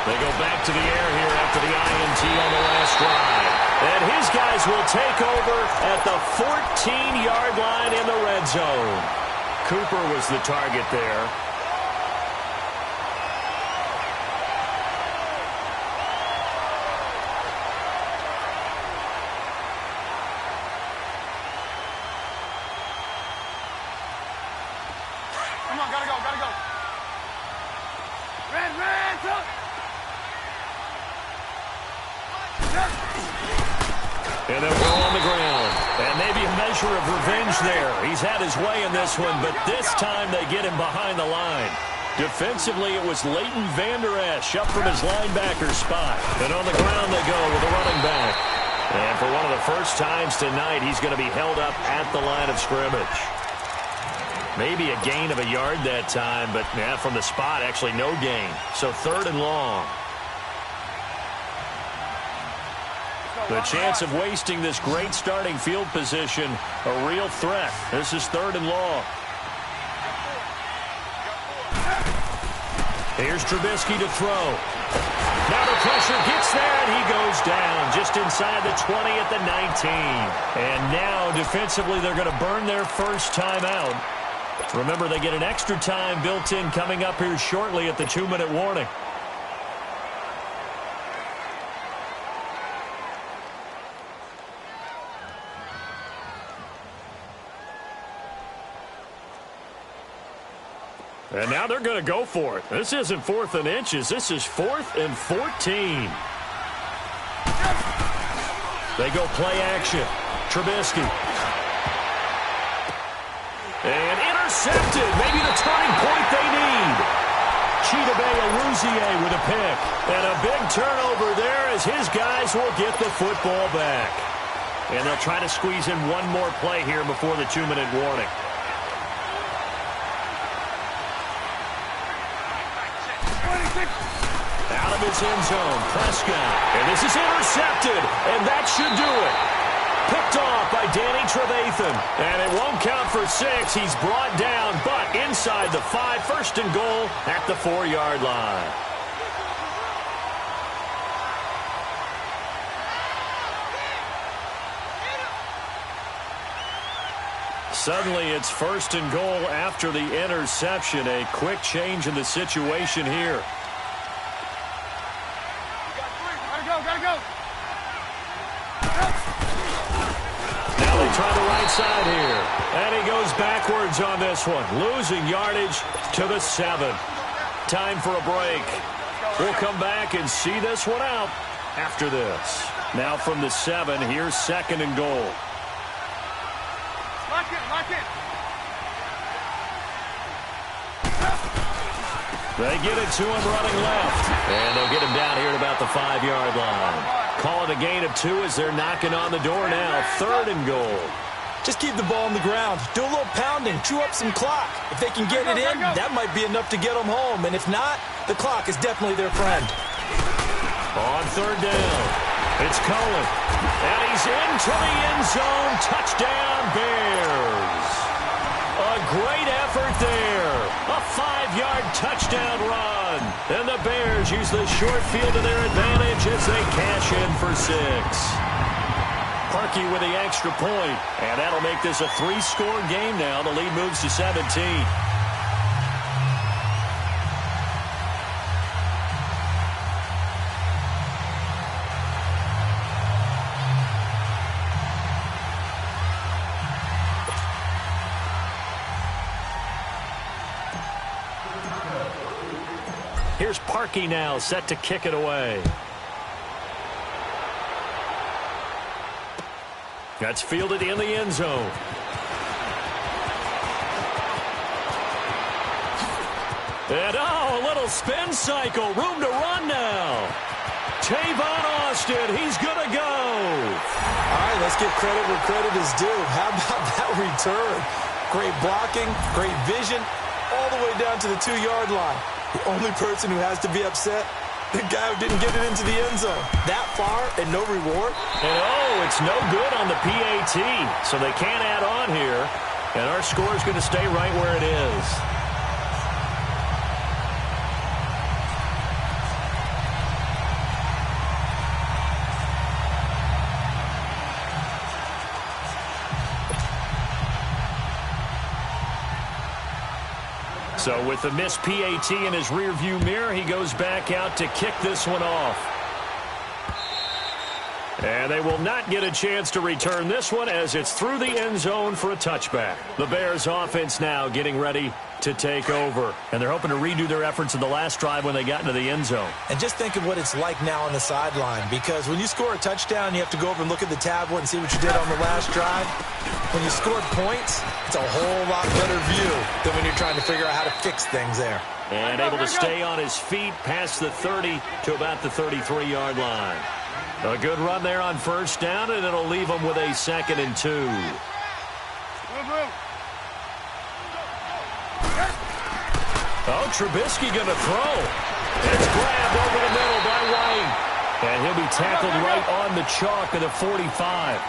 They go back to the air here after the INT on the last drive. And his guys will take over at the 14-yard line in the red zone. Cooper was the target there. And then we're on the ground. And maybe a measure of revenge there. He's had his way in this one, but this time they get him behind the line. Defensively, it was Leighton Vander Esch up from his linebacker spot. And on the ground they go with a running back. And for one of the first times tonight, he's going to be held up at the line of scrimmage. Maybe a gain of a yard that time, but from the spot, actually no gain. So 3rd and long. The chance of wasting this great starting field position, a real threat. This is 3rd and long. Here's Trubisky to throw. Now the pressure gets there, and he goes down just inside the 20 at the 19. And now, defensively, they're going to burn their first time out. Remember, they get an extra time built in coming up here shortly at the 2-minute warning. And now they're going to go for it. This isn't 4th and inches. This is 4th and 14. They go play action. Trubisky. And intercepted. Maybe the turning point they need. Chidobe with a pick. And a big turnover there as his guys will get the football back. And they'll try to squeeze in one more play here before the 2-minute warning. Out of his end zone, Prescott. And this is intercepted, and that should do it. Picked off by Danny Trevathan. And it won't count for 6. He's brought down, but inside the 5, 1st and goal at the 4-yard line. Suddenly it's 1st and goal after the interception. A quick change in the situation here. Gotta go. Now they try the right side here. And he goes backwards on this one. Losing yardage to the 7. Time for a break. We'll come back and see this one out after this. Now from the 7, here's 2nd and goal. Lock it. They get it to him running left. And they'll get him down here at about the 5-yard line. Call it a gain of 2 as they're knocking on the door now. 3rd and goal. Just keep the ball on the ground. Do a little pounding. Chew up some clock. If they can get it in, that might be enough to get them home. And if not, the clock is definitely their friend. On 3rd down, it's Cohen. And he's into the end zone. Touchdown, Bears. A great effort there. A 5-yard touchdown run. And the Bears use the short field to their advantage as they cash in for 6. Parkey with the extra point. And that'll make this a 3-score game now. The lead moves to 17. Here's Parkey now, set to kick it away. That's fielded in the end zone. And a little spin cycle. Room to run now. Tavon Austin, he's going to go. All right, let's give credit where credit is due. How about that return? Great blocking, great vision, all the way down to the 2-yard line. The only person who has to be upset, the guy who didn't get it into the end zone. That far and no reward. And it's no good on the PAT, so they can't add on here. And our score is going to stay right where it is. So with the missed PAT in his rearview mirror, he goes back out to kick this one off. And they will not get a chance to return this one as it's through the end zone for a touchback. The Bears offense now getting ready to take over. And they're hoping to redo their efforts in the last drive when they got into the end zone. And just think of what it's like now on the sideline, because when you score a touchdown, you have to go over and look at the tablet and see what you did on the last drive. When you scored points, it's a whole lot better view than when you're trying to figure out how to fix things there. And able to stay on his feet past the 30 to about the 33-yard line. A good run there on 1st down, and it'll leave them with a 2nd and 2. Oh, Trubisky going to throw. It's grabbed over the middle by White. And he'll be tackled right on the chalk of the 45.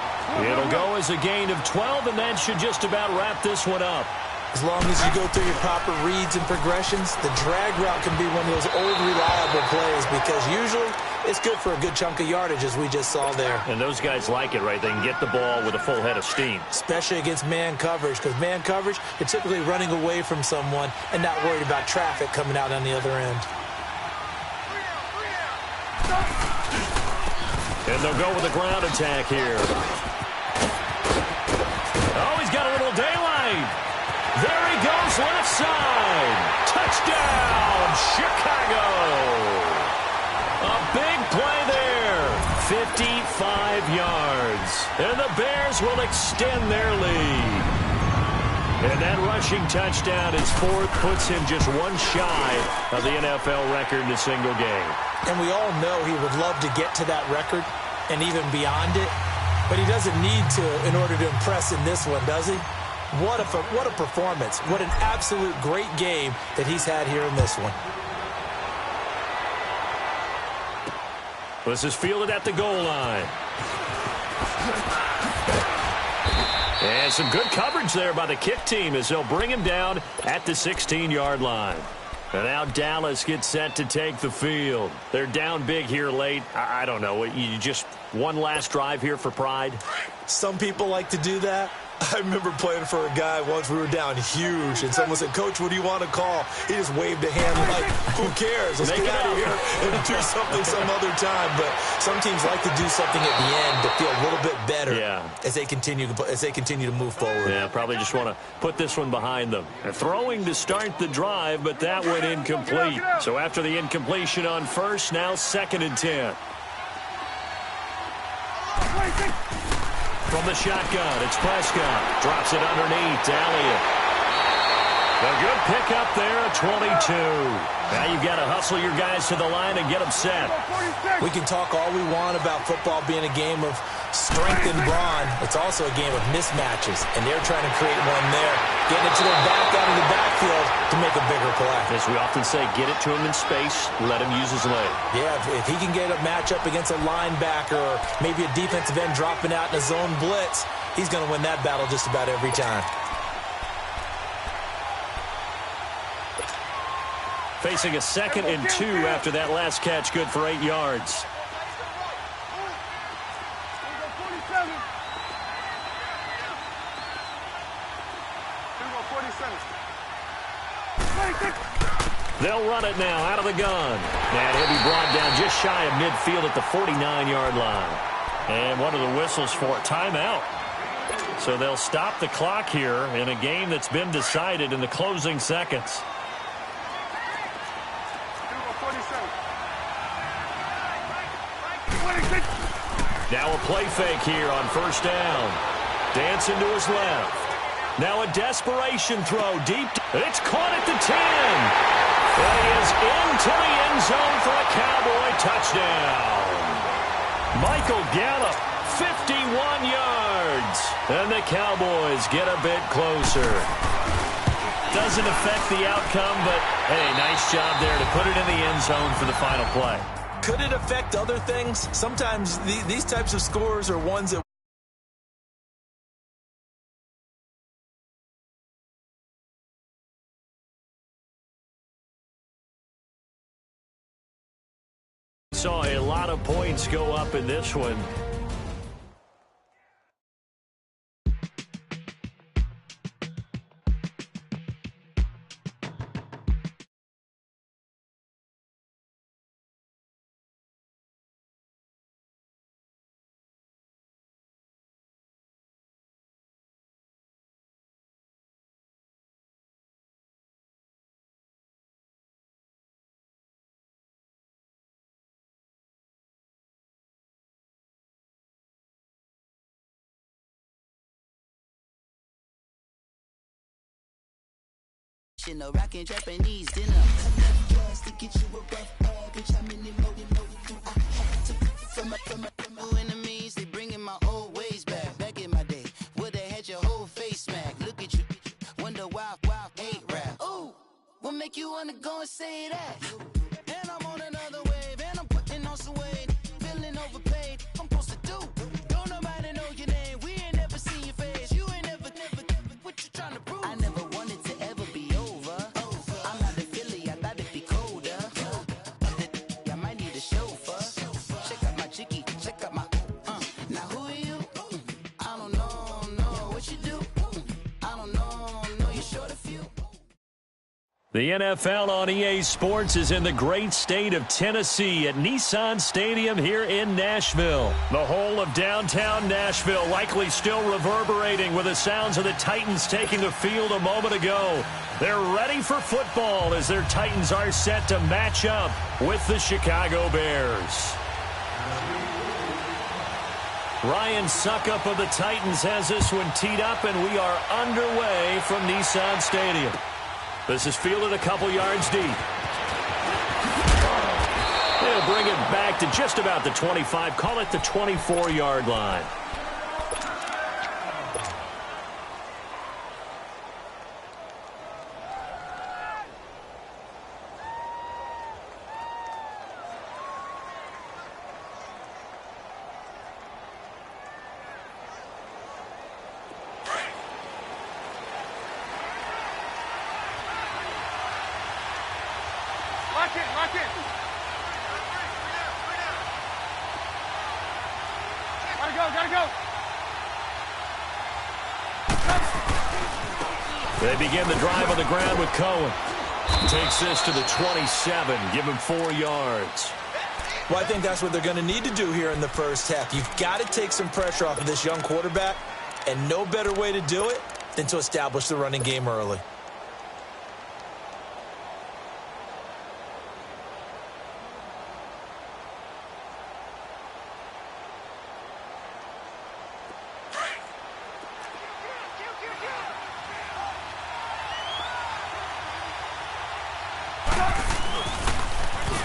It'll go as a gain of 12, and that should just about wrap this one up. As long as you go through your proper reads and progressions, the drag route can be one of those old reliable plays because usually it's good for a good chunk of yardage, as we just saw there. And those guys like it, right? They can get the ball with a full head of steam. Especially against man coverage, because man coverage, you're typically running away from someone and not worried about traffic coming out on the other end. And they'll go with a ground attack here. Oh, he's got a little daylight. There he goes, left side. Touchdown, Chicago. A big play there. 55 yards. And the Bears will extend their lead. And that rushing touchdown, his fourth, puts him just one shy of the NFL record in a single game. And we all know he would love to get to that record and even beyond it. But he doesn't need to in order to impress in this one, does he? What a performance. What an absolute great game that he's had here in this one. This is fielded at the goal line. And some good coverage there by the kick team as they'll bring him down at the 16-yard line. And now Dallas gets set to take the field. They're down big here late. I don't know. You just one last drive here for pride? Some people like to do that. I remember playing for a guy once. We were down huge, and someone said, "Coach, what do you want to call?" He just waved a hand like, who cares? Let's get out of here and do something some other time. But some teams like to do something at the end to feel a little bit better as they continue to move forward. Yeah, probably just want to put this one behind them. They're throwing to start the drive, but that went incomplete. So after the incompletion on first, now 2nd and 10. From the shotgun, it's Prescott. Drops it underneath. Elliott. A good pickup there at 22. Now you've got to hustle your guys to the line and get them set. We can talk all we want about football being a game of strength and brawn. It's also a game of mismatches, and they're trying to create one there. Getting it to their back out of the backfield to make a bigger play. As we often say, get it to him in space, let him use his leg. Yeah, if he can get a matchup against a linebacker or maybe a defensive end dropping out in a zone blitz, he's going to win that battle just about every time. Facing a 2nd and 2 after that last catch, good for 8 yards. They'll run it now out of the gun. And he'll be brought down just shy of midfield at the 49-yard line. And one of the whistles for a timeout. So they'll stop the clock here in a game that's been decided in the closing seconds. Now a play fake here on first down. Dancing to his left. Now a desperation throw deep. It's caught at the 10. And he is into the end zone for a Cowboy touchdown. Michael Gallup, 51 yards. And the Cowboys get a bit closer. Doesn't affect the outcome, but, hey, nice job there to put it in the end zone for the final play. Could it affect other things? Sometimes these types of scores are ones that saw a lot of points go up in this one. No rockin' Japanese dinner. To get you a rough bitch, I'm in the from enemies, they bringing my old ways back in my day. Would have had your whole face smack. Look at you, wonder why hate rap. Ooh, what make you wanna go and say that. And I'm on another wave, and I'm putting on some weight. Feeling overpaid, I'm supposed to do. Don't nobody know your name, we ain't never seen your face. You ain't never, what you trying to prove? I never wanted to ever be over. I'm not a Philly, I thought it'd be colder. I might need a chauffeur. Check out my chicky, check out my, now who are you? I don't know what you do. I don't know, you're short a few. The NFL on EA Sports is in the great state of Tennessee at Nissan Stadium here in Nashville. The whole of downtown Nashville likely still reverberating with the sounds of the Titans taking the field a moment ago. They're ready for football as their Titans are set to match up with the Chicago Bears. Ryan Suckup of the Titans has this one teed up, and we are underway from Nissan Stadium. This is fielded a couple yards deep. They'll bring it back to just about the 25. Call it the 24-yard line. Lock it. Gotta go. They begin the drive on the ground with Cohen. Takes this to the 27. Give him 4 yards. Well, I think that's what they're going to need to do here in the first half. You've got to take some pressure off of this young quarterback, and no better way to do it than to establish the running game early.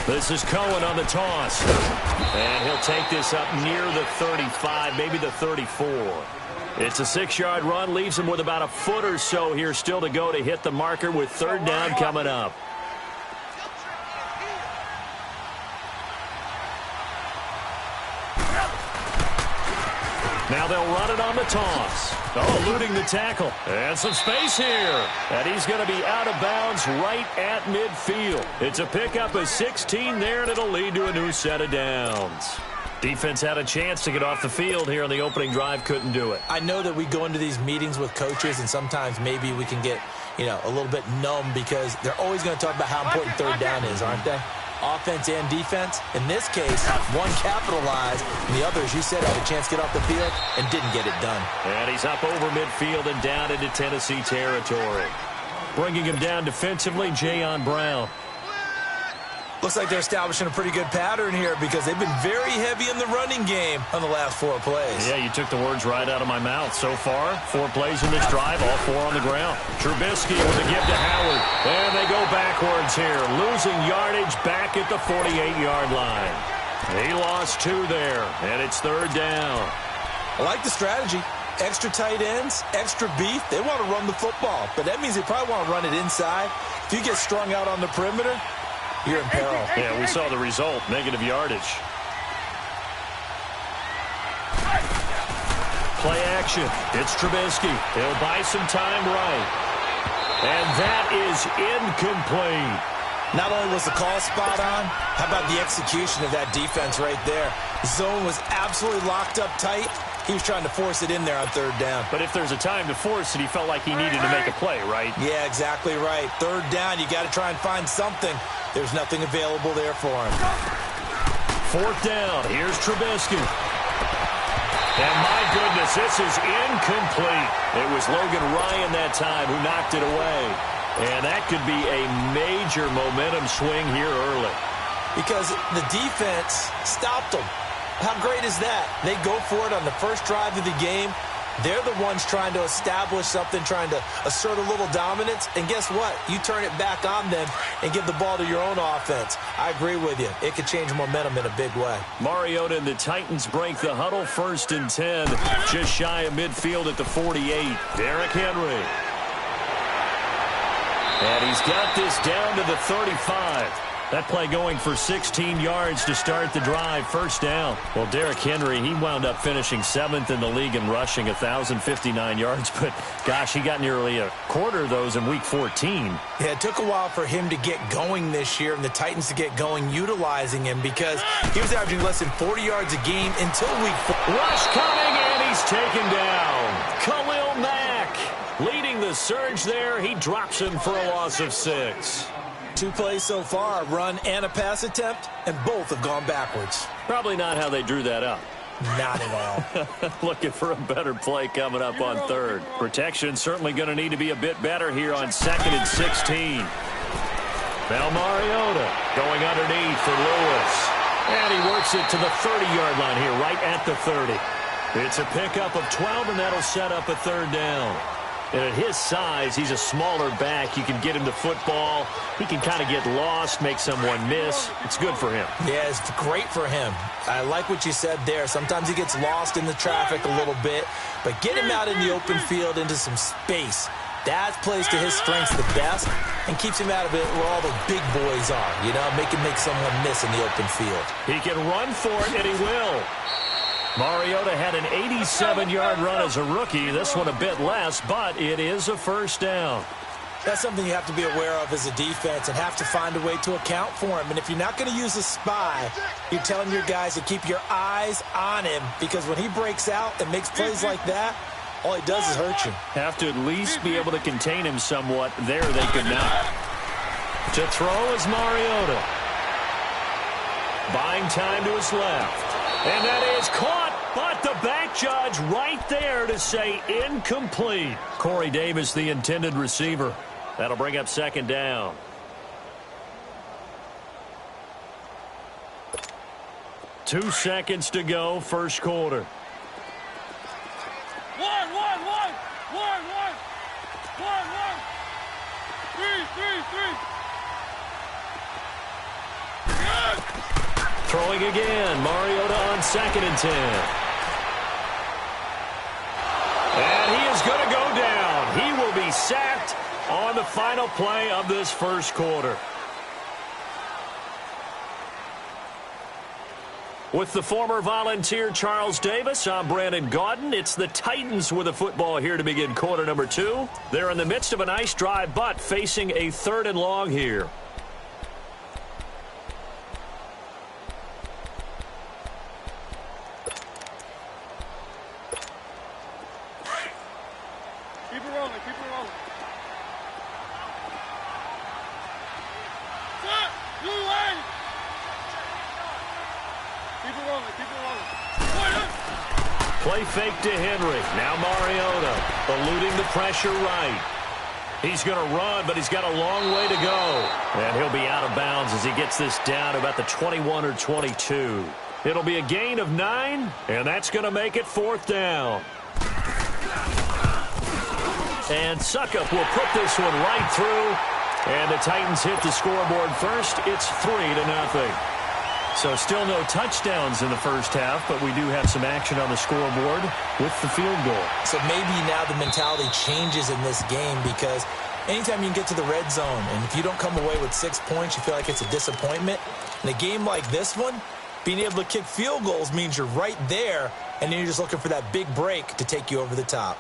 This is Cohen on the toss. And he'll take this up near the 35, maybe the 34. It's a 6-yard run, leaves him with about a foot or so here still to go to hit the marker with third down coming up. Now they'll run it on the toss. Oh, eluding the tackle. And some space here. And he's going to be out of bounds right at midfield. It's a pickup of 16 there, and it'll lead to a new set of downs. Defense had a chance to get off the field here on the opening drive, couldn't do it. I know that we go into these meetings with coaches, and sometimes maybe we can get, a little bit numb because they're always going to talk about how important third down is, aren't they? Offense and defense. In this case, one capitalized, and the other, as you said, had a chance to get off the field and didn't get it done. And he's up over midfield and down into Tennessee territory. Bringing him down defensively, Jayon Brown. Looks like they're establishing a pretty good pattern here because they've been very heavy in the running game on the last 4 plays. Yeah, you took the words right out of my mouth. So far, 4 plays in this drive, all 4 on the ground. Trubisky with a give to Howard. And they go backwards here, losing yardage back at the 48-yard line. He lost 2 there, and it's third down. I like the strategy. Extra tight ends, extra beef. They want to run the football, but that means they probably want to run it inside. If you get strung out on the perimeter, you're in peril. Yeah, we saw the result, negative yardage. Play action. It's Trubisky. He'll buy some time right. And that is incomplete. Not only was the call spot on, how about the execution of that defense right there? The zone was absolutely locked up tight. He was trying to force it in there on third down. But if there's a time to force it, he felt like he needed to make a play, right? Yeah, exactly right. Third down, you got to try and find something. There's nothing available there for him. Fourth down. Here's Trubisky. And my goodness, this is incomplete. It was Logan Ryan that time who knocked it away. And that could be a major momentum swing here early. Because the defense stopped them. How great is that? They go for it on the first drive of the game. They're the ones trying to establish something, trying to assert a little dominance. And guess what? You turn it back on them and give the ball to your own offense. I agree with you. It could change momentum in a big way. Mariota and the Titans break the huddle, 1st and 10. Just shy of midfield at the 48. Derrick Henry. And he's got this down to the 35. That play going for 16 yards to start the drive, first down. Well, Derrick Henry, he wound up finishing 7th in the league in rushing, 1,059 yards. But, gosh, he got nearly a quarter of those in Week 14. Yeah, it took a while for him to get going this year and the Titans to get going utilizing him because he was averaging less than 40 yards a game until Week 4. Rush coming, and he's taken down. Khalil Mack leading the surge there. He drops him for a loss of 6. 2 plays so far, a run and a pass attempt, and both have gone backwards. Probably not how they drew that up. Not at all. Looking for a better play coming up on 3rd. Protection certainly going to need to be a bit better here on 2nd and 16. Now Mariota going underneath for Lewis. And he works it to the 30-yard line here, right at the 30. It's a pickup of 12, and that'll set up a 3rd down. And at his size, he's a smaller back. You can get him the football. He can kind of get lost, make someone miss. It's good for him. Yeah, it's great for him. I like what you said there. Sometimes he gets lost in the traffic a little bit, but get him out in the open field into some space. That plays to his strengths the best and keeps him out of it where all the big boys are, you know, make someone miss in the open field. He can run for it, and he will. Mariota had an 87-yard run as a rookie. This one a bit less, but it is a first down. That's something you have to be aware of as a defense and have to find a way to account for him. And if you're not going to use a spy, you're telling your guys to keep your eyes on him because when he breaks out and makes plays like that, all he does is hurt you. Have to at least be able to contain him somewhat. There they could not. To throw is Mariota. Buying time to his left. And that is caught, but the back judge right there to say incomplete. Corey Davis, the intended receiver. That'll bring up 2nd down. Two seconds to go, first quarter. One. 3. Good. Throwing again, Mariota on 2nd and 10. And he is going to go down. He will be sacked on the final play of this first quarter. With the former Volunteer Charles Davis, I'm Brandon Gaudin. It's the Titans with the football here to begin quarter number 2. They're in the midst of a nice drive, but facing a 3rd and long here. Keep it rolling. Set. Blue line. Keep it rolling. Play fake to Henry. Now Mariota eluding the pressure right. He's going to run, but he's got a long way to go. And he'll be out of bounds as he gets this down about the 21 or 22. It'll be a gain of 9, and that's going to make it 4th down. And Suckup will put this one right through. And the Titans hit the scoreboard first. It's 3-0. So still no touchdowns in the first half, but we do have some action on the scoreboard with the field goal. So maybe now the mentality changes in this game because anytime you can get to the red zone, and if you don't come away with 6 points, you feel like it's a disappointment. In a game like this one, being able to kick field goals means you're right there, and then you're just looking for that big break to take you over the top.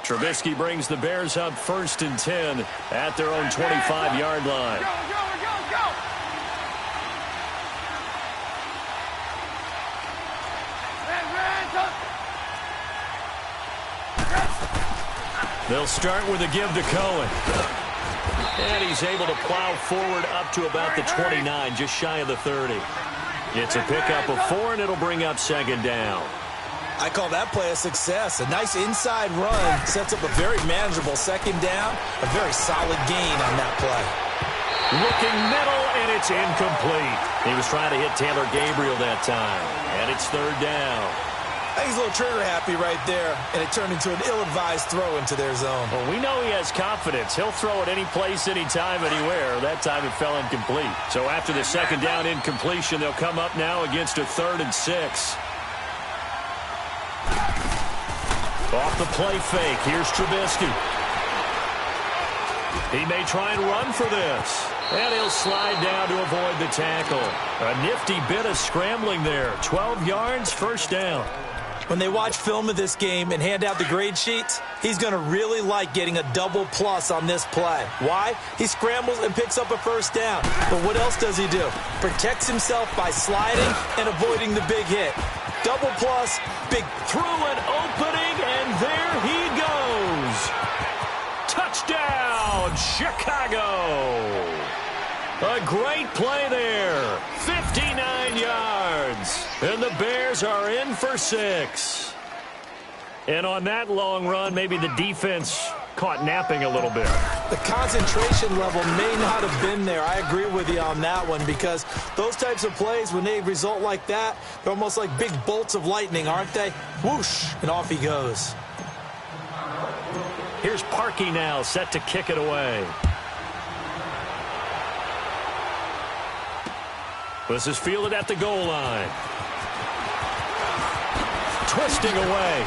Trubisky brings the Bears up 1st and 10 at their own 25-yard line. Go. They'll start with a give to Cohen. And he's able to plow forward up to about the 29, just shy of the 30. It's a pickup of 4, and it'll bring up 2nd down. I call that play a success. A nice inside run sets up a very manageable 2nd down. A very solid gain on that play. Looking middle, and it's incomplete. He was trying to hit Taylor Gabriel that time. And it's 3rd down. I think he's a little trigger happy right there, and it turned into an ill-advised throw into their zone. Well, we know he has confidence. He'll throw it any place, anytime, anywhere. That time it fell incomplete. So after the 2nd down incompletion, they'll come up now against a 3rd and 6. Off the play fake, here's Trubisky. He may try and run for this. And he'll slide down to avoid the tackle. A nifty bit of scrambling there. 12 yards, first down. When they watch film of this game and hand out the grade sheets, he's going to really like getting a double plus on this play. Why? He scrambles and picks up a first down. But what else does he do? Protects himself by sliding and avoiding the big hit. Double plus, big through an opening, and there he goes. Touchdown, Chicago. A great play there. 59 yards. And the Bears are in for 6. And on that long run, maybe the defense caught napping a little bit. The concentration level may not have been there. I agree with you on that one, because those types of plays, when they result like that, they're almost like big bolts of lightning, aren't they? Whoosh, and off he goes. Here's Parkey now, set to kick it away. This is fielded at the goal line. Twisting away.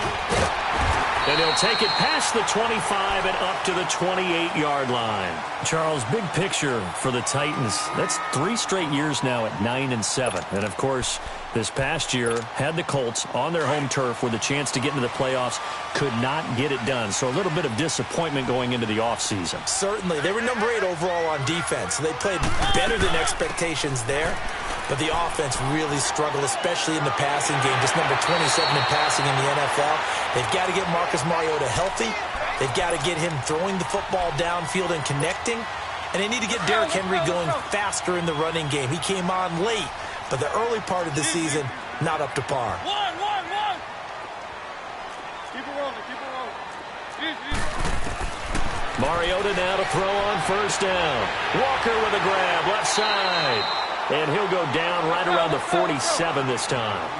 And he'll take it past the 25 and up to the 28-yard line. Charles, big picture for the Titans. That's 3 straight years now at 9-7. And, of course, this past year had the Colts on their home turf with a chance to get into the playoffs. Could not get it done. So a little bit of disappointment going into the offseason. Certainly. They were number 8 overall on defense. They played better than expectations there. But the offense really struggled, especially in the passing game. Just number 27 in passing in the NFL. They've got to get Marcus Mariota healthy. They've got to get him throwing the football downfield and connecting. And they need to get Derrick Henry going faster in the running game. He came on late, but the early part of the season, not up to par. One. Keep it rolling, keep it rolling. Easy. Mariota now to throw on first down. Walker with a grab, left side. And he'll go down right around the 47 this time.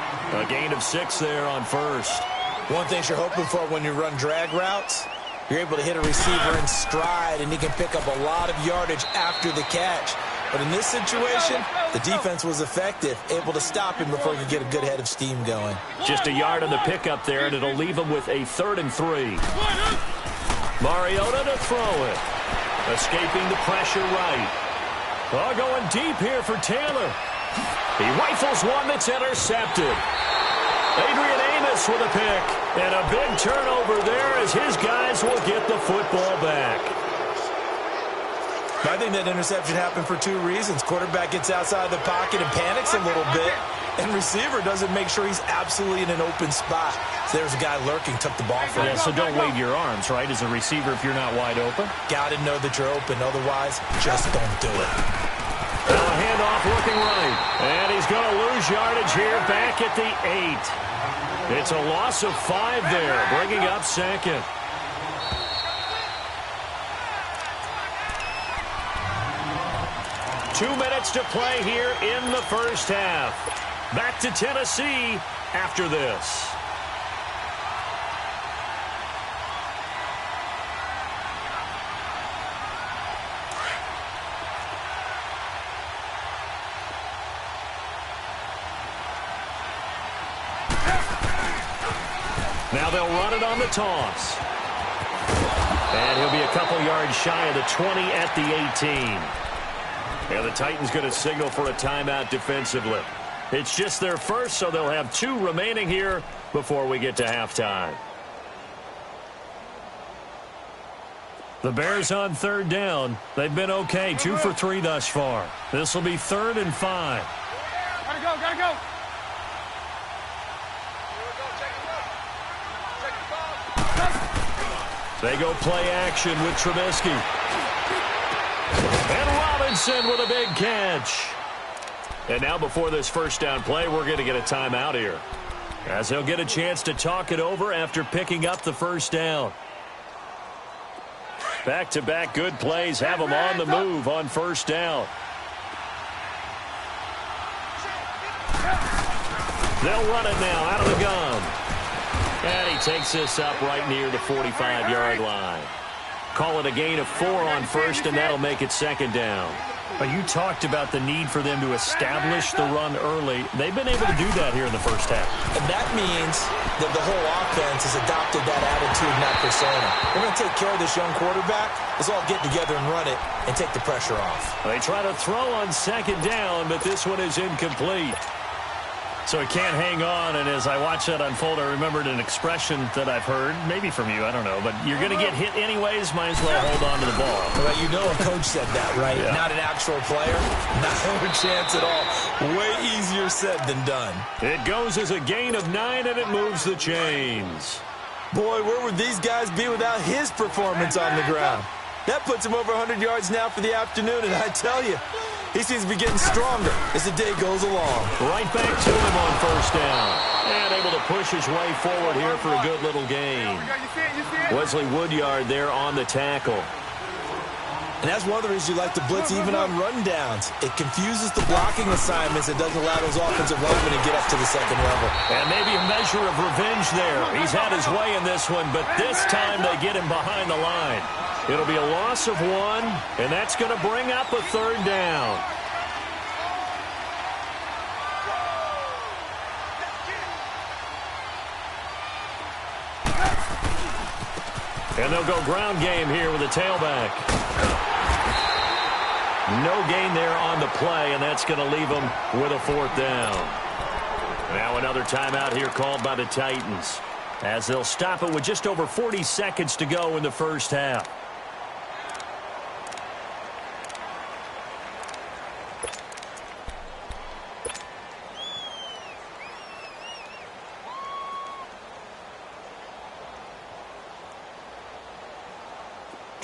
A gain of 6 there on first. One thing you're hoping for when you run drag routes, you're able to hit a receiver in stride, and he can pick up a lot of yardage after the catch. But in this situation, the defense was effective, able to stop him before he could get a good head of steam going. Just a yard on the pickup there, and it'll leave him with a 3rd and 3. Mariota to throw it. Escaping the pressure right. Oh, going deep here for Taylor. He rifles one that's intercepted. Adrian Amos with a pick. And a big turnover there as his guys will get the football back. I think that interception happened for 2 reasons. Quarterback gets outside the pocket and panics a little bit. And receiver doesn't make sure he's absolutely in an open spot. So there's a guy lurking, took the ball from him. Yeah, so don't wave your arms, right, as a receiver if you're not wide open. Got to know that you're open. Otherwise, just don't do it. Now a handoff looking right. And he's going to lose yardage here back at the 8. It's a loss of 5 there, bringing up 2nd. Two minutes to play here in the first half. Back to Tennessee after this. Now they'll run it on the toss. And he'll be a couple yards shy of the 20 at the 18. And the Titans going to signal for a timeout defensively. It's just their first, so they'll have 2 remaining here before we get to halftime. The Bears on 3rd down. They've been okay, 2 for 3 thus far. This will be 3rd and 5. Gotta go. They go play action with Trubisky. And Robinson with a big catch. And now before this first down play, we're going to get a timeout here, as they'll get a chance to talk it over after picking up the first down. Back-to-back good plays have them on the move on first down. They'll run it now out of the gun. And he takes this up right near the 45-yard line. Call it a gain of 4 on first, and that'll make it second down. You talked about the need for them to establish the run early. They've been able to do that here in the first half. And that means that the whole offense has adopted that attitude and that persona. We're going to take care of this young quarterback. Let's all get together and run it and take the pressure off. They try to throw on second down, but this one is incomplete. So he can't hang on, and as I watch that unfold, I remembered an expression that I've heard, maybe from you, I don't know, but you're going to get hit anyways, might as well hold on to the ball. Well, you know a coach said that, right? Yeah. Not an actual player. Not a chance at all. Way easier said than done. It goes as a gain of 9, and it moves the chains. Boy, where would these guys be without his performance on the ground? That puts him over 100 yards now for the afternoon, and I tell you, he seems to be getting stronger as the day goes along. Right back to him on first down. And able to push his way forward here for a good little gain. Wesley Woodyard there on the tackle. And that's one of the reasons you like to blitz even on rundowns. It confuses the blocking assignments. It doesn't allow those offensive linemen to get up to the second level. And maybe a measure of revenge there. He's had his way in this one, but this time they get him behind the line. It'll be a loss of 1, and that's going to bring up a third down. And they'll go ground game here with a tailback. No gain there on the play, and that's going to leave them with a 4th down. Now another timeout here called by the Titans, as they'll stop it with just over 40 seconds to go in the first half.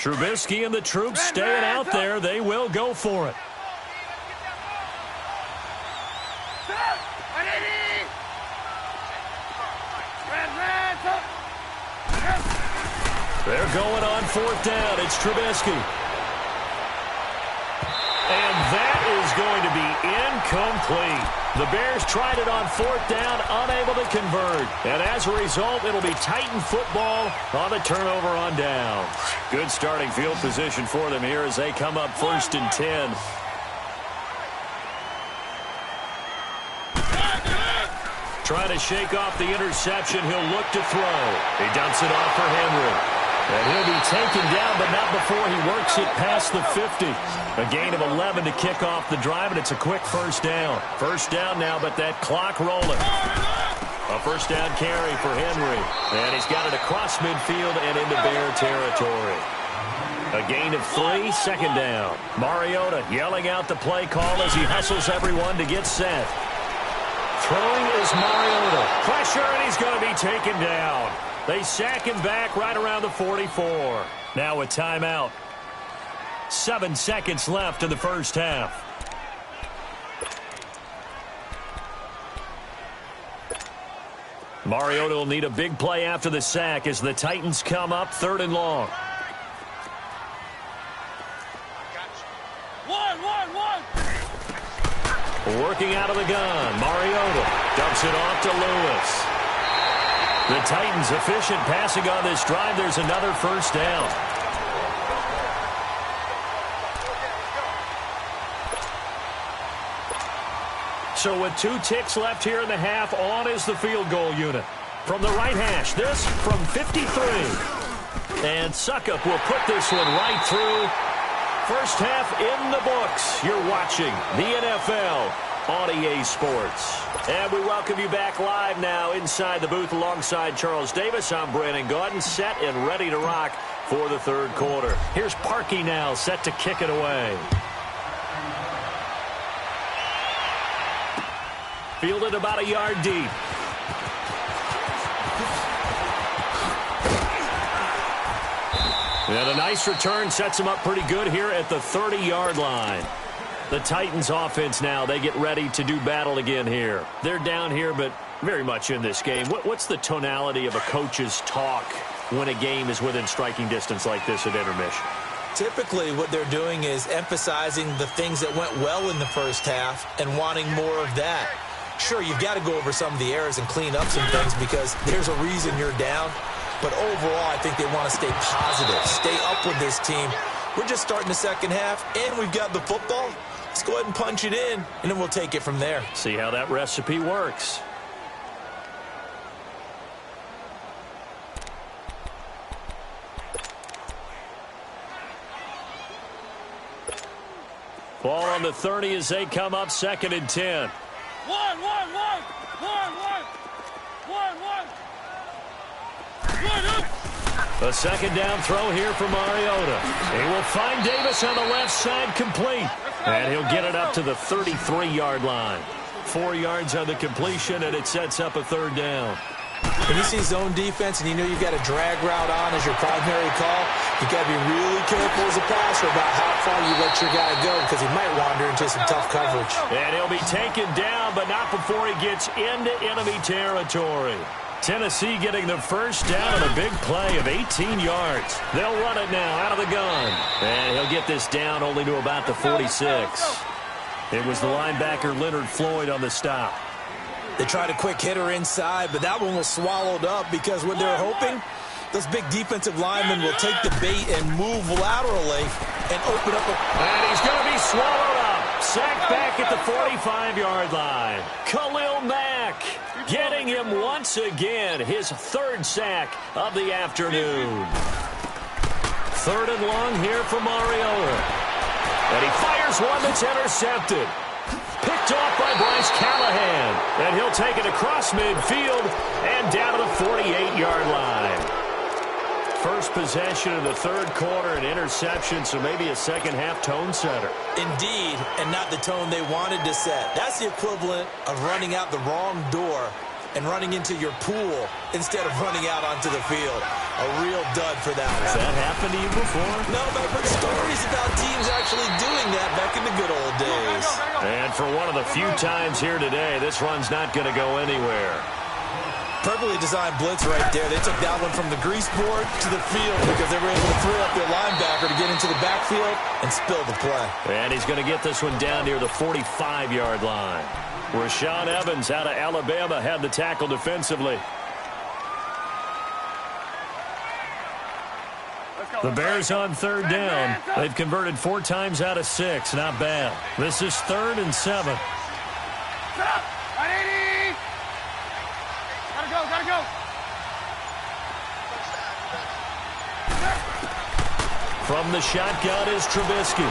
Trubisky and the troops staying out there. They will go for it. They're going on 4th down. It's Trubisky. And that is going to be incomplete. The Bears tried it on 4th down, unable to convert. And as a result, it'll be Titan football on the turnover on down. Good starting field position for them here as they come up 1st and 10. Trying to shake off the interception. He'll look to throw. He dumps it off for Henry. And he'll be taken down, but not before he works it past the 50. A gain of 11 to kick off the drive, and it's a quick first down. First down now, but that clock rolling. A first down carry for Henry. And he's got it across midfield and into Bear territory. A gain of 3, second down. Mariota yelling out the play call as he hustles everyone to get set. Throwing is Mariota. Pressure, and he's going to be taken down. They sack him back right around the 44. Now a timeout. 7 seconds left in the first half. Mariota will need a big play after the sack as the Titans come up 3rd and long. Working out of the gun. Mariota dumps it off to Lewis. The Titans efficient passing on this drive. There's another first down. So with 2 ticks left here in the half, on is the field goal unit. From the right hash, this from 53. And Suckup will put this one right through. First half in the books. You're watching the NFL on EA Sports. And we welcome you back live now inside the booth alongside Charles Davis. I'm Brandon Gaudin, set and ready to rock for the 3rd quarter. Here's Parkey now, set to kick it away. Fielded about a yard deep. And a nice return sets him up pretty good here at the 30-yard line. The Titans offense now, they get ready to do battle again here. They're down here, but very much in this game. What's the tonality of a coach's talk when a game is within striking distance like this at intermission? Typically, what they're doing is emphasizing the things that went well in the first half and wanting more of that. Sure, you've got to go over some of the errors and clean up some things because there's a reason you're down. But overall, I think they want to stay positive, stay up with this team. We're just starting the second half, and we've got the football. Let's go ahead and punch it in, and then we'll take it from there. See how that recipe works. Ball on the 30 as they come up 2nd and 10. One. A second down throw here for Mariota. He will find Davis on the left side, complete. And he'll get it up to the 33-yard line. 4 yards on the completion, and it sets up a 3rd down. When you see zone defense and you know you've got a drag route on as your primary call, you've got to be really careful as a passer about how far you let your guy go because he might wander into some tough coverage. And he'll be taken down, but not before he gets into enemy territory. Tennessee getting the first down on a big play of 18 yards. They'll run it now out of the gun. And he'll get this down only to about the 46. It was the linebacker Leonard Floyd on the stop. They tried a quick hitter inside, but that one was swallowed up because what they're hoping, those big defensive linemen will take the bait and move laterally and open up a... And he's going to be swallowed up. Sacked back at the 45-yard line. Khalil Mack getting him once again, his 3rd sack of the afternoon. 3rd and long here for Mariota. And he fires one that's intercepted. Picked off by Bryce Callahan. And he'll take it across midfield and down to the 48-yard line. First possession of the 3rd quarter, an interception, so maybe a second-half tone setter. Indeed, and not the tone they wanted to set. That's the equivalent of running out the wrong door and running into your pool instead of running out onto the field. A real dud for that one. Has that happened to you before? No, but I've heard stories about teams actually doing that back in the good old days. And for one of the few times here today, this run's not going to go anywhere. Perfectly designed blitz right there. They took that one from the grease board to the field because they were able to throw up their linebacker to get into the backfield and spill the play. And he's going to get this one down near the 45-yard line. Rashaan Evans out of Alabama had the tackle defensively. The Bears on 3rd down. They've converted 4 times out of 6. Not bad. This is 3rd and 7. Gotta go. From the shotgun is Trubisky.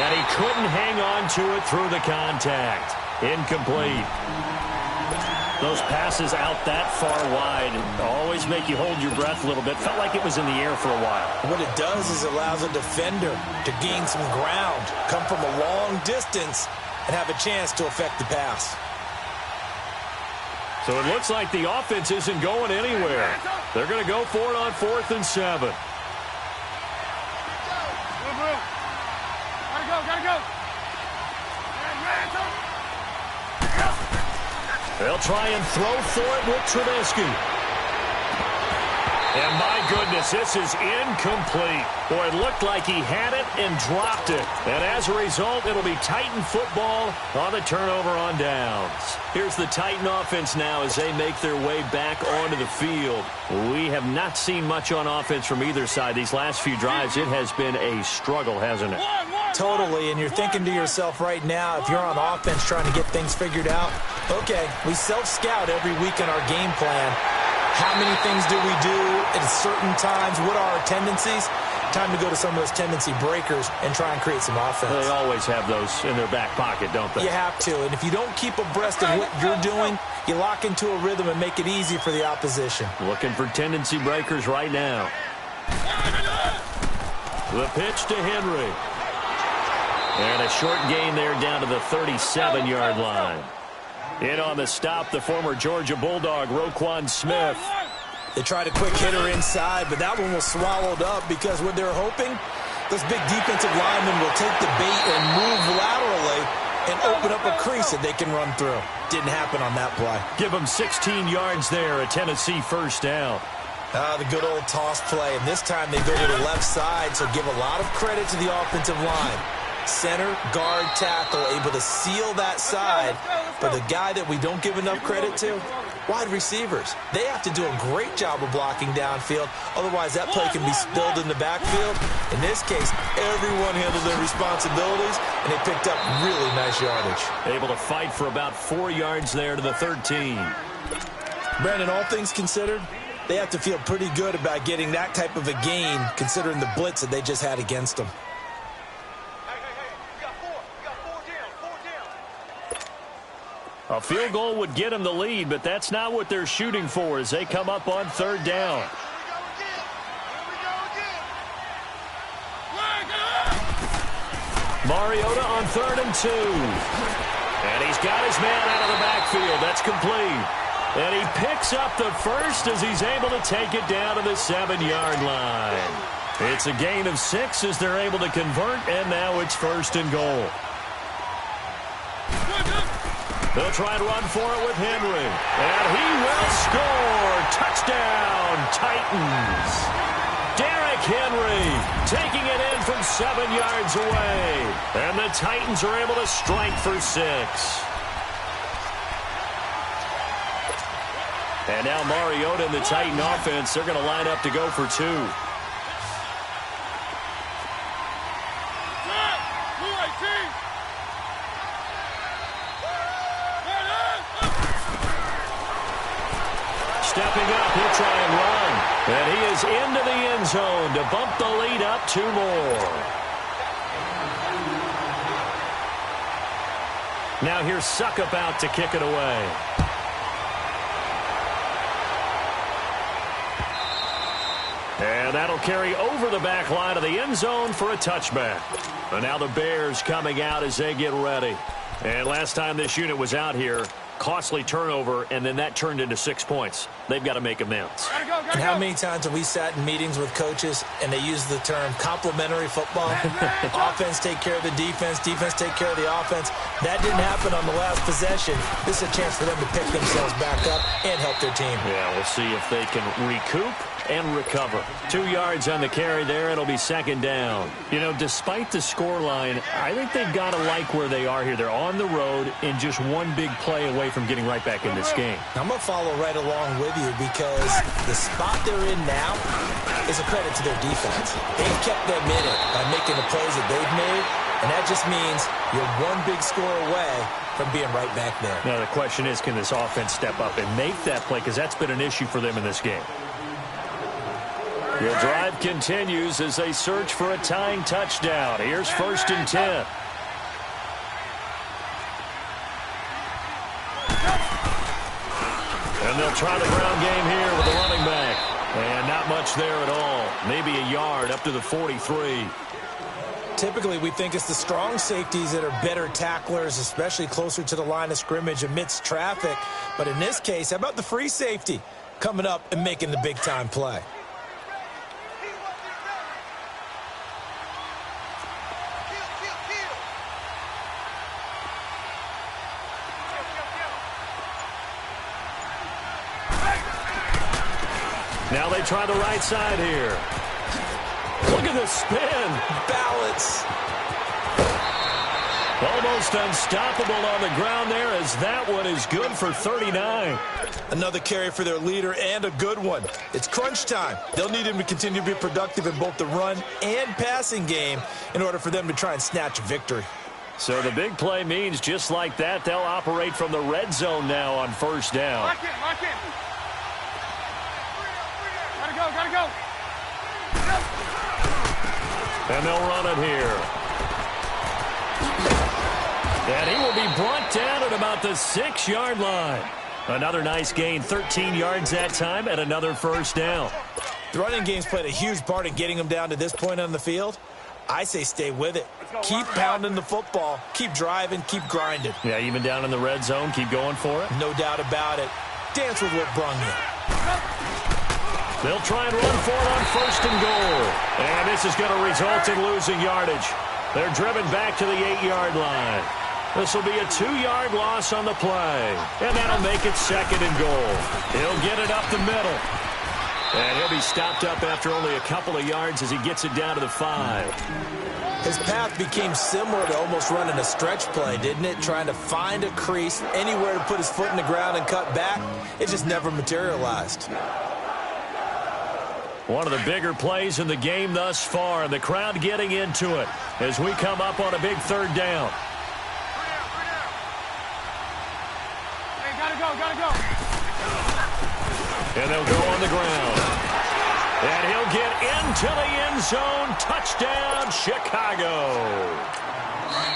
And he couldn't hang on to it through the contact. Incomplete. Those passes out that far wide always make you hold your breath a little bit. Felt like it was in the air for a while. What it does is it allows a defender to gain some ground, come from a long distance, and have a chance to affect the pass. So it looks like the offense isn't going anywhere. They're going to go for it on 4th and 7. Gotta go. They'll try and throw for it with Trubisky. And my goodness, this is incomplete. Boy, it looked like he had it and dropped it. And as a result, it'll be Titan football on the turnover on downs. Here's the Titan offense now as they make their way back onto the field. We have not seen much on offense from either side. These last few drives, it has been a struggle, hasn't it? Totally, and you're thinking to yourself right now, if you're on offense trying to get things figured out, okay, we self-scout every week in our game plan. How many things do we do at certain times? What are our tendencies? Time to go to some of those tendency breakers and try and create some offense. They always have those in their back pocket, don't they? You have to, and if you don't keep abreast of what you're doing, you lock into a rhythm and make it easy for the opposition. Looking for tendency breakers right now. The pitch to Henry. And a short gain there down to the 37-yard line. In on the stop, the former Georgia Bulldog, Roquan Smith. They tried a quick hitter inside, but that one was swallowed up because what they're hoping, those big defensive linemen will take the bait and move laterally and open up a crease that they can run through. Didn't happen on that play. Give them 16 yards there, a Tennessee first down. The good old toss play, and this time they go to the left side, so give a lot of credit to the offensive line. Center, guard, tackle, able to seal that side. But the guy that we don't give enough credit to, Wide receivers, they have to do a great job of blocking downfield. Otherwise, that play can be spilled in the backfield. In this case, everyone handled their responsibilities, and they picked up really nice yardage. Able to fight for about 4 yards there to the 13. Brandon, all things considered, they have to feel pretty good about getting that type of a gain, considering the blitz that they just had against them. A field goal would get them the lead, but that's not what they're shooting for as they come up on 3rd down. Mariota on 3rd and 2. And he's got his man out of the backfield. That's complete. And he picks up the first as he's able to take it down to the 7-yard line. It's a gain of 6 as they're able to convert, and now it's 1st and goal. They'll try to run for it with Henry. And he will score. Touchdown, Titans. Derrick Henry taking it in from 7 yards away. And the Titans are able to strike for 6. And now Mariota and the Titan offense, they're going to line up to go for 2. Stepping up, he'll try and run. And he is into the end zone to bump the lead up 2 more. Now here's Suckup out to kick it away. And that'll carry over the back line of the end zone for a touchback. And now the Bears coming out as they get ready. And last time this unit was out here, costly turnover, and then that turned into 6 points. They've got to make amends. And how many times have we sat in meetings with coaches and they use the term complementary football? Offense take care of the defense, defense take care of the offense. That didn't happen on the last possession. This is a chance for them to pick themselves back up and help their team. Yeah, we'll see if they can recoup and recover. 2 yards on the carry there. It'll be 2nd down. You know, despite the scoreline, I think they've got to like where they are here. They're on the road and just one big play away from getting right back in this game. I'm going to follow right along with you because the spot they're in now is a credit to their defense. They've kept them in it by making the plays that they've made, and that just means you're one big score away from being right back there. Now the question is, can this offense step up and make that play? Because that's been an issue for them in this game. The drive continues as they search for a tying touchdown. Here's 1st and 10. And they'll try the ground game here with the running back. And not much there at all. Maybe a yard up to the 43. Typically, we think it's the strong safeties that are better tacklers, especially closer to the line of scrimmage amidst traffic. But in this case, how about the free safety coming up and making the big-time play? Now they try the right side here. Look at the spin. Balance. Almost unstoppable on the ground there as that one is good for 39. Another carry for their leader and a good one. It's crunch time. They'll need him to continue to be productive in both the run and passing game in order for them to try and snatch a victory. So the big play means just like that, they'll operate from the red zone now on 1st down. Lock in. Gotta go. And they'll run it here. And he will be brought down at about the 6-yard line. Another nice gain, 13 yards that time, and another 1st down. The running game's played a huge part in getting them down to this point on the field. I say stay with it. Keep pounding the football. Keep driving. Keep grinding. Yeah, even down in the red zone, keep going for it. No doubt about it. Dance with what brung you. They'll try and run for it on 1st and goal. And this is going to result in losing yardage. They're driven back to the 8-yard line. This will be a 2-yard loss on the play. And that'll make it 2nd and goal. He'll get it up the middle. And he'll be stopped up after only a couple of yards as he gets it down to the 5. His path became similar to almost running a stretch play, didn't it? Trying to find a crease, anywhere to put his foot in the ground and cut back. It just never materialized. One of the bigger plays in the game thus far, and the crowd getting into it as we come up on a big 3rd down. Hey, gotta go. And they'll go on the ground. And he'll get into the end zone. Touchdown, Chicago.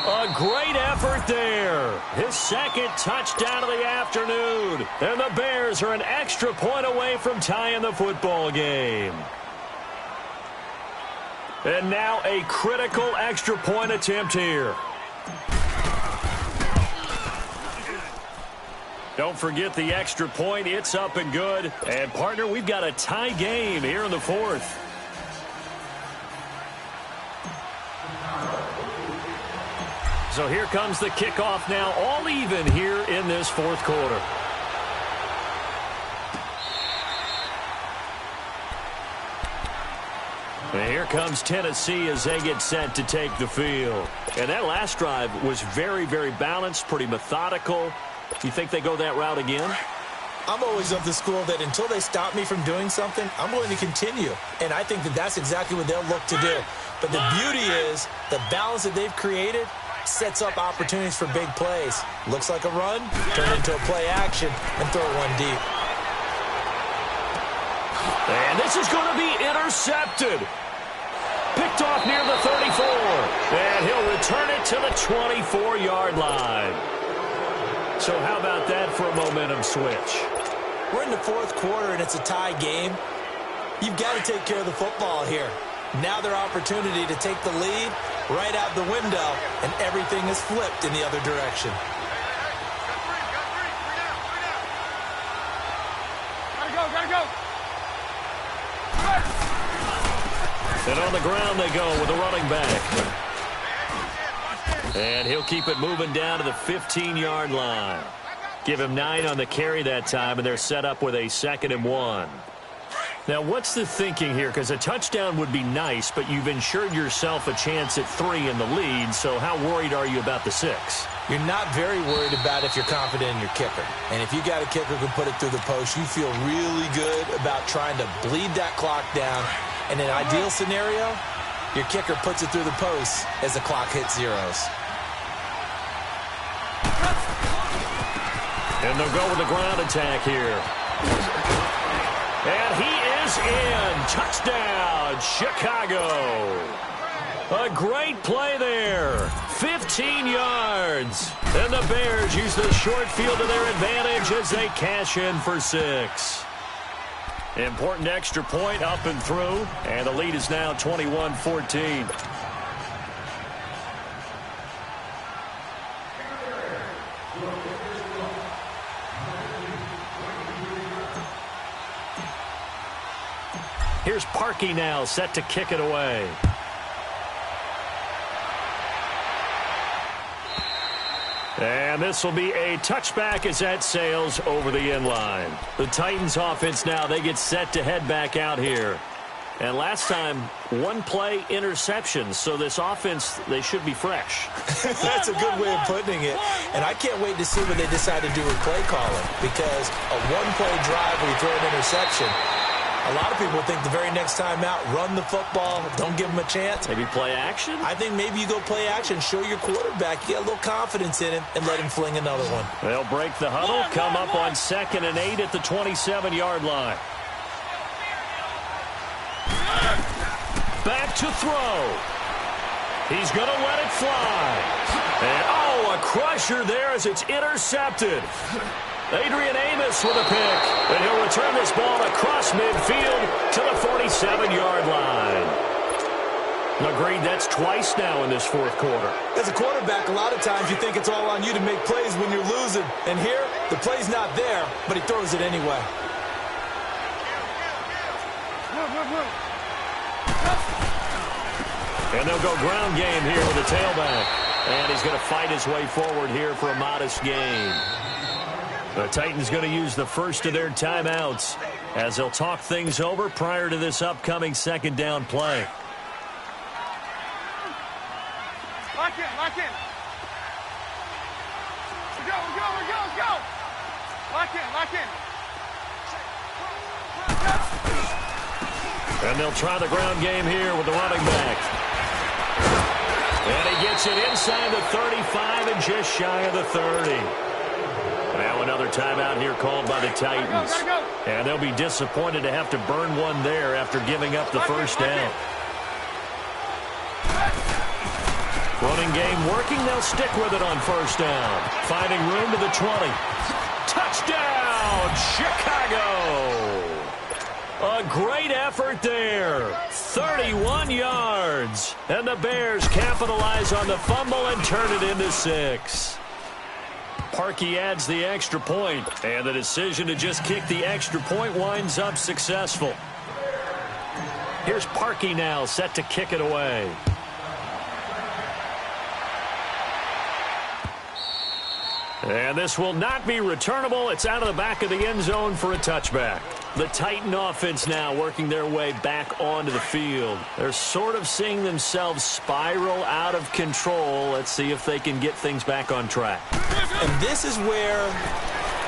A great effort there. His 2nd touchdown of the afternoon. And the Bears are an extra point away from tying the football game. And now a critical extra point attempt here. Don't forget the extra point. It's up and good. And, partner, we've got a tie game here in the 4th. So here comes the kickoff now, all even here in this 4th quarter. And here comes Tennessee as they get set to take the field. And that last drive was very, very balanced, pretty methodical. You think they go that route again? I'm always of the school that until they stop me from doing something, I'm going to continue. And I think that that's exactly what they'll look to do. But the beauty is the balance that they've created sets up opportunities for big plays. Looks like a run, turn it into a play action, and throw one deep. And this is going to be intercepted. Picked off near the 34. And he'll return it to the 24-yard line. So how about that for a momentum switch? We're in the 4th quarter, and it's a tie game. You've got to take care of the football here. Now their opportunity to take the lead right out the window, and everything is flipped in the other direction. Gotta go. And on the ground they go with a running back. And he'll keep it moving down to the 15-yard line. Give him 9 on the carry that time, and they're set up with a 2nd and 1. Now, what's the thinking here? Because a touchdown would be nice, but you've ensured yourself a chance at 3 in the lead, so how worried are you about the 6? You're not very worried about if you're confident in your kicker. And if you got a kicker who can put it through the post, you feel really good about trying to bleed that clock down. In an ideal scenario, your kicker puts it through the post as the clock hits zeros. And they'll go with the ground attack here. And he is in. Touchdown, Chicago. A great play there. 15 yards. And the Bears use the short field to their advantage as they cash in for 6. Important extra point up and through. And the lead is now 21-14. Here's Parkey now, set to kick it away. And this will be a touchback as that sails over the end line. The Titans offense now, they get set to head back out here. And last time, 1 play interception. So this offense, they should be fresh. That's a good way of putting it. And I can't wait to see what they decide to do with play calling. Because a 1-play drive where you throw an interception, a lot of people think the very next time out, run the football, don't give them a chance. Maybe play action? I think maybe you go play action, show your quarterback, you get a little confidence in him, and let him fling another one. They'll break the huddle, come up on 2nd and 8 at the 27-yard line. Back to throw. He's going to let it fly. And, a crusher there as it's intercepted. Adrian Amos with a pick, and he'll return this ball across midfield to the 47-yard line. Agreed, that's twice now in this 4th quarter. As a quarterback, a lot of times you think it's all on you to make plays when you're losing. And here, the play's not there, but he throws it anyway. And they'll go ground game here with the tailback. And he's going to fight his way forward here for a modest gain. The Titans going to use the first of their timeouts. as they'll talk things over prior to this upcoming second down play. Lock in, lock in. Let's go. Lock in. And they'll try the ground game here with the running back. And he gets it inside the 35 and just shy of the 30. Now another timeout here called by the Titans. And they'll be disappointed to have to burn one there after giving up the first down. Running game working. They'll stick with it on first down. Finding room to the 20. Touchdown, Chicago! A great effort there. 31 yards. And the Bears capitalize on the fumble and turn it into 6. Parkey adds the extra point, and the decision to just kick the extra point winds up successful. Here's Parkey now, set to kick it away. And this will not be returnable. It's out of the back of the end zone for a touchback. The Titan offense now working their way back onto the field. They're sort of seeing themselves spiral out of control. Let's see if they can get things back on track. And this is where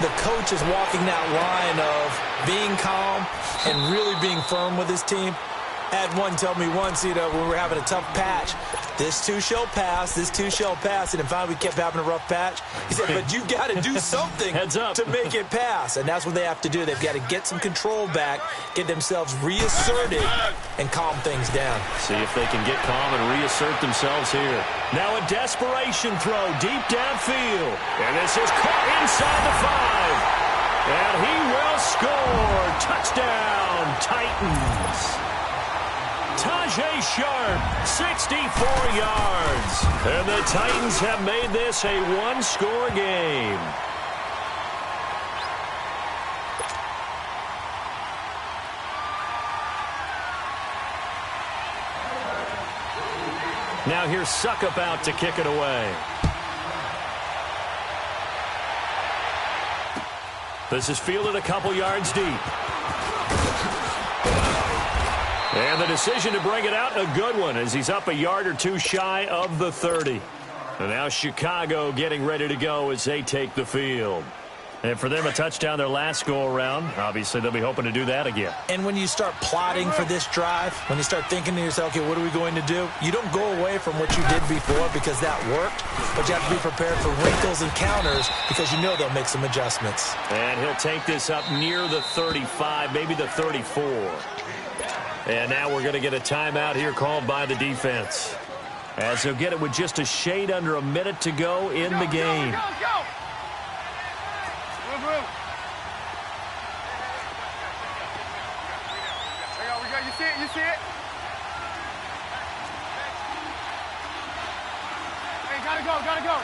the coach is walking that line of being calm and really being firm with his team. I had one tell me once, when we were having a tough patch, this too shall pass, and then finally we kept having a rough patch. He said, but you got to do something to make it pass, and that's what they have to do. They've got to get some control back, get themselves reasserted, and calm things down. See if they can get calm and reassert themselves here. Now a desperation throw deep downfield, and this is caught inside the 5, and he will score. Touchdown, Titans. Tajay Sharp, 64 yards. And the Titans have made this a one-score game. Now here's Suckup out to kick it away. This is fielded a couple yards deep. And the decision to bring it out, a good one, as he's up a yard or two shy of the 30. And now Chicago getting ready to go as they take the field. And for them, a touchdown their last go-around. Obviously, they'll be hoping to do that again. And when you start plotting for this drive, when you start thinking to yourself, okay, what are we going to do? You don't go away from what you did before because that worked, but you have to be prepared for wrinkles and counters because you know they'll make some adjustments. And he'll take this up near the 35, maybe the 34. And now we're going to get a timeout here called by the defense, as they'll get it with just a shade under a minute to go in the game. Go. Move. We go. You see it? Hey, gotta go.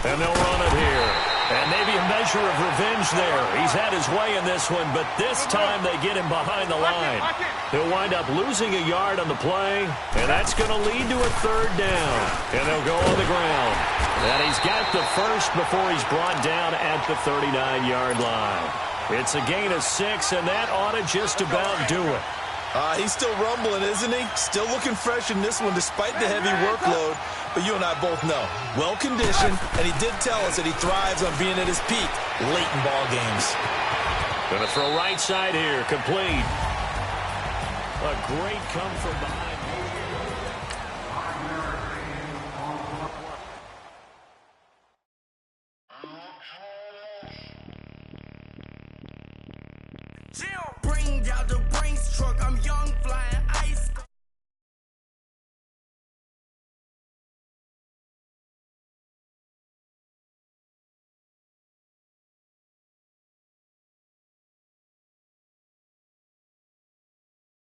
And they'll run it here. And maybe a measure of revenge there. He's had his way in this one, but this time they get him behind the line. He'll wind up losing a yard on the play, and that's going to lead to a third down. And they'll go on the ground. And he's got the first before he's brought down at the 39-yard line. It's a gain of 6, and that ought to just about do it. He's still rumbling, isn't he? Still looking fresh in this one despite the heavy workload. But you and I both know, well-conditioned, and he did tell us that he thrives on being at his peak late in ball games. Going to throw right side here, complete. A great come from behind. Bring out the Brinks truck, I'm young, flying.